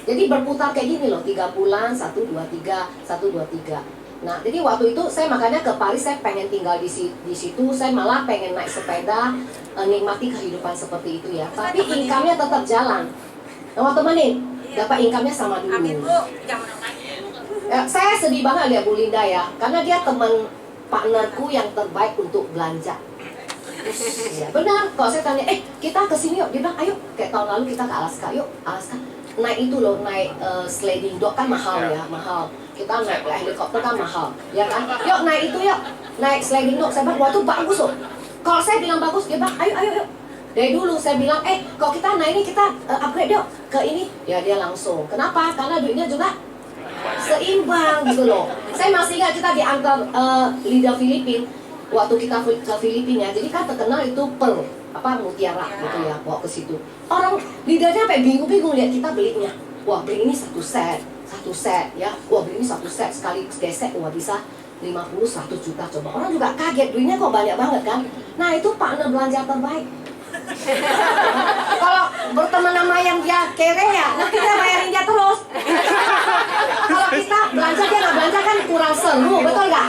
Jadi berputar kayak gini loh, 3 bulan, 1, 2, 3, 1, 2, 3. Nah, jadi waktu itu saya makanya ke Paris, saya pengen tinggal di situ, saya malah pengen naik sepeda, nikmati kehidupan seperti itu ya. Tapi income-nya tetap jalan. Nah, temenin, dapat income-nya sama dulu. Amin Bu, jangan nangis. Saya sedih banget lihat Bu Linda ya, karena dia teman partnerku yang terbaik untuk belanja. Ya, benar, kalau saya tanya, kita kesini yuk, dia bilang, ayo, kayak tahun lalu kita ke Alaska, yuk, Alaska. Naik itu loh, naik sliding dog kan mahal ya, mahal. Kita naik helikopter kan mahal, ya kan? Yuk naik itu yuk, naik sliding dog. Saya bilang, wah itu bagus loh. Kalau saya bilang bagus, dia bilang, ayo. Dari dulu saya bilang, kalau kita naik ini kita upgrade yuk ke ini. Ya dia langsung. Kenapa? Karena duitnya juga seimbang gitu loh. Saya masih ingat kita diantar lidah Filipina. Waktu kita ke Filipina, jadi kan terkenal itu pearl, mutiara gitu ya, bawa ke situ. Orang lidahnya sampai bingung-bingung lihat kita belinya. Wah beli ini satu set ya. Wah beli ini satu set, sekali gesek, wah bisa 50-100 juta coba. Orang juga kaget, duitnya kok banyak banget kan. Nah itu partner belanja terbaik. Kalau berteman sama yang dia kere ya, nah kita bayarin dia terus. Kalau kita belanja dia nggak belanja kan kurang seru, betul nggak?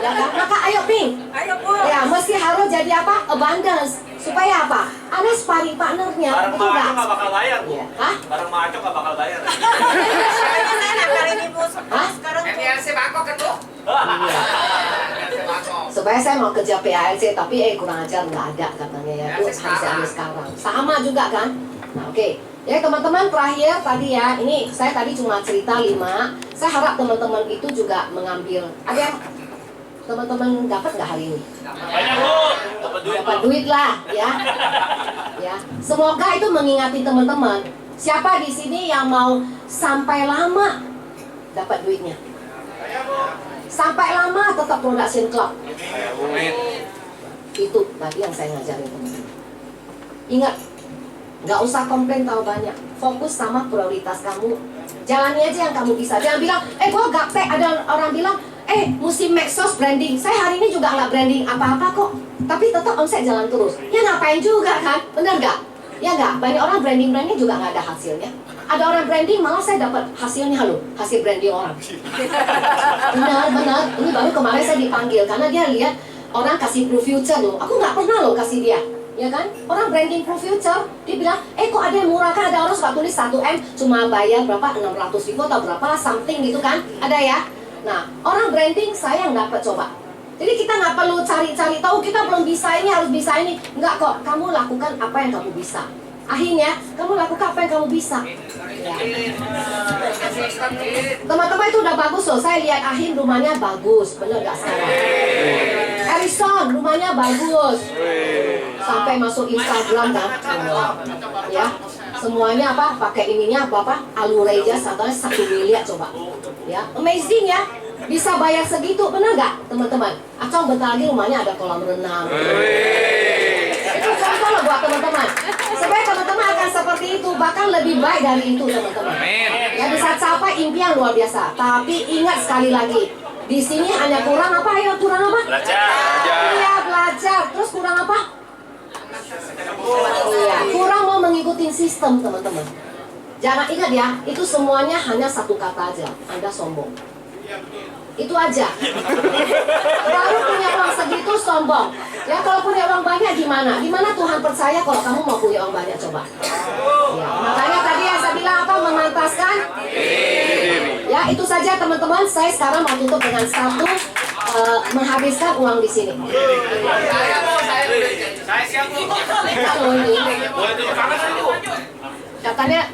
Ya kan? Maka ayo Pink. Ayo Bu. Ya mesti harus jadi apa? Abundance. Supaya apa? Ada sparring partnernya, Barang betul maco nggak? nggak bakal bayar Bu. Hah? Barang maco nggak bakal bayar. Soalnya saya nakal ini Bu, Hah? sekarang Bu. MLC Bangkok kan Bu? MLC Bangkok. Supaya saya mau kerja PALC tapi kurang ajar nggak ada katanya ya. Itu harus ada sekarang. Sama juga kan? Nah oke. Ya teman-teman terakhir tadi ya, ini saya tadi cuma cerita 5. Saya harap teman-teman itu juga mengambil. Ada yang teman-teman dapat nggak hari ini? Banyak Bu. Dapat duit lah ya. Ya. Semoga itu mengingati teman-teman. Siapa di sini yang mau sampai lama dapat duitnya? Sampai lama tetap production cloud. Itu tadi yang saya ngajarin teman-teman. Ingat, nggak usah komplain tahu banyak. Fokus sama prioritas kamu. Jalani aja yang kamu bisa. Jangan bilang, gua gaptek. Ada orang bilang, musim medsos branding. Saya hari ini juga nggak branding apa-apa kok. Tapi tetap omset jalan terus. Ya ngapain juga kan? Bener nggak? Ya nggak? Banyak orang branding juga nggak ada hasilnya. Ada orang branding malah saya dapat hasilnya loh. Hasil branding orang. Benar. Ini baru kemarin saya dipanggil. Karena dia lihat orang kasih proof future loh. Aku nggak pernah loh kasih dia. Ya kan? Orang branding proof future, dia bilang, kok ada yang murah kan? Ada orang suka tulis 1M cuma bayar berapa? 600.000 atau berapa lah something gitu kan? Ada ya? Nah, orang branding saya yang dapat coba. Jadi kita nggak perlu cari-cari tahu kita belum bisa ini, harus bisa ini. Enggak kok, kamu lakukan apa yang kamu bisa. Akhirnya, kamu lakukan apa yang kamu bisa. Ya. Teman-teman itu udah bagus loh. Saya lihat Ahim rumahnya bagus, bener nggak sekarang? Harrison rumahnya bagus. Sampai masuk Instagram kan? Ya. Semuanya pakai ininya apa? Alureja satunya 1 miliar coba. Ya, amazing ya. Bisa bayar segitu, bener nggak teman-teman? Acong bentar lagi rumahnya ada kolam renang. Itu contoh loh buat teman-teman. Supaya teman-teman akan seperti itu, bahkan lebih baik dari itu teman-teman. Ya bisa capai impian luar biasa. Tapi ingat sekali lagi, Di sini hanya kurang apa? Ayo, kurang apa? Belajar. Iya, belajar. Terus kurang apa? Iya, kurang mau mengikuti sistem, teman-teman. Jangan ingat ya, itu semuanya hanya satu kata aja. Anda sombong. Itu aja. Baru punya uang segitu sombong. Ya, kalau punya uang banyak gimana? Gimana Tuhan percaya kalau kamu mau punya uang banyak, coba? Ya, makanya tadi yang saya bilang apa? Memantaskan diri. Ya, itu saja teman-teman. Saya sekarang mau tutup dengan satu menghabiskan uang di sini. Saya siap bu. Kalau ini Boleh tunjuk tangan kan bu? katanya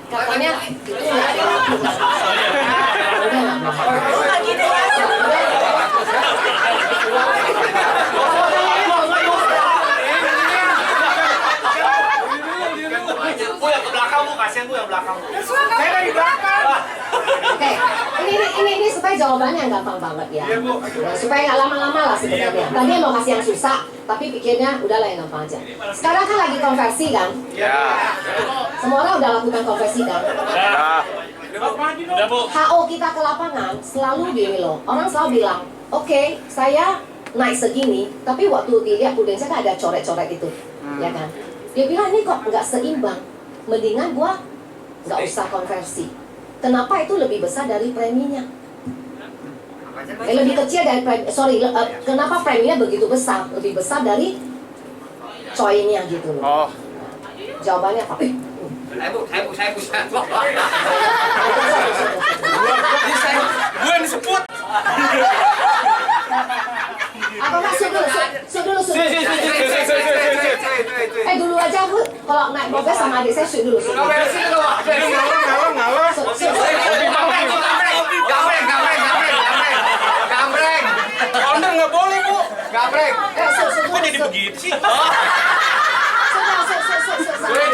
itu nggak ada waktu. Udah nggak apa-apa. Bu yang ke belakang bu, kasihan bu yang belakang bu. Saya dari belakang. Oke, ini supaya jawabannya gampang banget ya. Iya, Bu. Ya, supaya nggak lama-lama lah sebenarnya. Tadi mau kasih yang susah, tapi pikirnya udahlah yang gampang aja. Sekarang kan lagi konversi kan? Ya. Semua orang udah lakukan konversi kan? Udah bu. HO kita ke lapangan selalu gini loh. Orang selalu bilang, oke, saya naik segini, tapi waktu dilihat pudensnya kan ada coret-coret itu, ya kan? Dia bilang ini kok nggak seimbang. Mendingan gua nggak usah konversi. Kenapa itu lebih besar dari preminya? Lebih kecil dari premi, kenapa preminya begitu besar? Lebih besar dari coinnya gitu loh. Oh. Jawabannya apa? Saya bisa. Bu yang disebut. Apa masuk dulu? Dulu aja Bu, kalau naik mobil sama adik saya shoot dulu. Ngalah. Gambreng. Owner nggak boleh bu. Gambreng. Kok jadi begitu sih?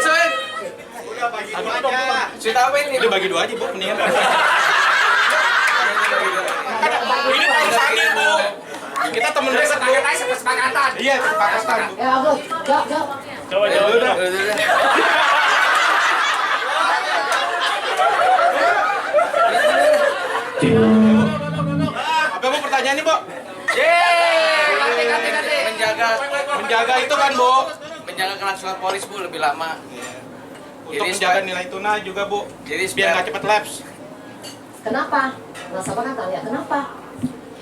Suin. Udah bagi dua aja. Suit apa ini? Udah bagi dua aja bu, mendingan. Ini perusahaan bu. Kita temen desa bu. Kesepakatan. Iya, kesepakatan bu. Ya aku, jawab. Coba jawab. Udah. Apa bu pertanyaannya bu? Ganti. Menjaga itu kan bu. menjaga kelangsungan polis bu lebih lama. Untuk Jadi, menjaga supaya- nilai tuna juga bu. Jadi Biar nggak cepet lapse. Kenapa? Nasabah kan tanya, kenapa?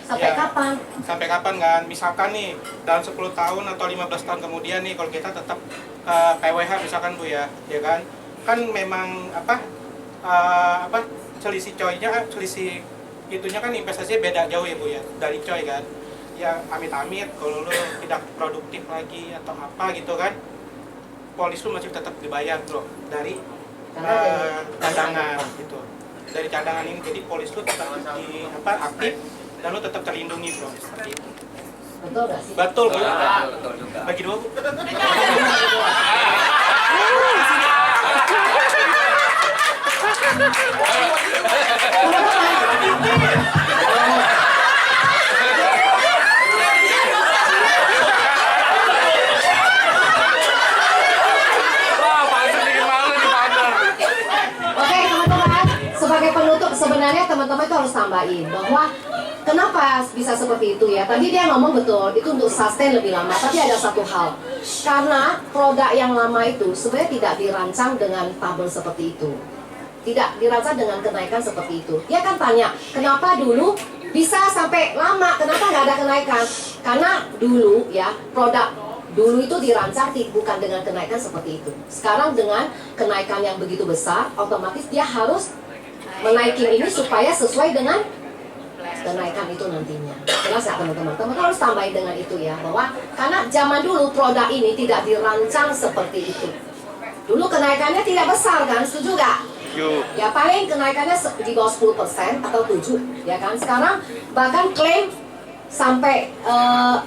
Sampai Ya. kapan? Sampai kapan kan? Misalkan nih dalam 10 tahun atau 15 tahun kemudian nih kalau kita tetap PWH misalkan bu ya kan? Kan memang selisih coynya, selisih itunya kan investasinya beda jauh ya bu ya dari coy kan? Ya amit-amit kalau lu tidak produktif lagi atau apa gitu kan? Polis lu masih tetap dibayar bro dari cadangan gitu. Dari cadangan ini jadi polis lu tetap aktif dan lu tetap terlindungi bro. Seperti itu. Betul gak sih? Betul bu. betul juga. Bagi dua bu. Oke teman-teman, sebagai penutup sebenarnya teman-teman itu harus tambahin bahwa kenapa bisa seperti itu ya. Tadi dia ngomong betul, itu untuk sustain lebih lama. Tapi ada satu hal, karena produk yang lama itu sebenarnya tidak dirancang dengan tabel seperti itu. Tidak dirancang dengan kenaikan seperti itu. Dia kan tanya, kenapa dulu bisa sampai lama, kenapa nggak ada kenaikan? Karena dulu ya, produk dulu itu dirancang bukan dengan kenaikan seperti itu. Sekarang dengan kenaikan yang begitu besar, otomatis dia harus menaikin ini supaya sesuai dengan kenaikan itu nantinya. Jelas ya teman-teman? Teman-teman harus tambahin dengan itu ya, bahwa karena zaman dulu produk ini tidak dirancang seperti itu. Dulu kenaikannya tidak besar kan, setuju nggak? Ya paling kenaikannya di bawah 10% atau 7, ya kan? Sekarang bahkan klaim sampai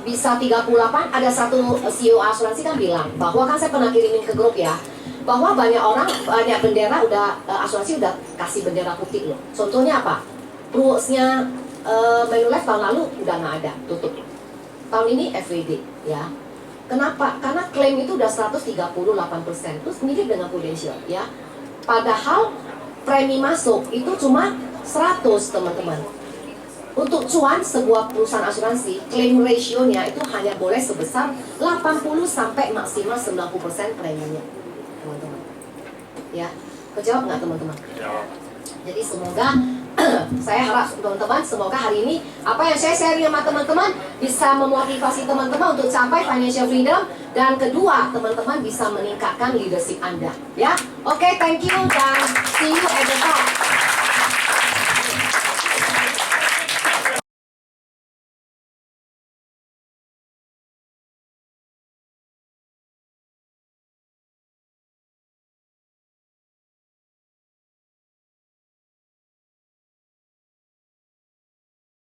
bisa 38. Ada satu CEO asuransi kan bilang bahwa kan saya pernah kirimin ke grup ya, bahwa banyak orang, banyak bendera udah asuransi udah kasih bendera putih loh. Contohnya apa? Rules-nya Manulife tahun lalu udah nggak ada, tutup. Tahun ini FWD ya. Kenapa? Karena klaim itu udah 138%, terus mirip dengan Prudential ya. Padahal premi masuk itu cuma 100 teman-teman. Untuk cuan sebuah perusahaan asuransi, claim ratio-nya itu hanya boleh sebesar 80 sampai maksimal 90% preminya, teman-teman. Ya, kejawab nggak teman-teman? Jawab. Jadi semoga saya harap teman-teman, semoga hari ini apa yang saya sharing sama teman-teman bisa memotivasi teman-teman untuk capai financial freedom, dan kedua teman-teman bisa meningkatkan leadership Anda. Ya, oke, thank you dan see you at the top.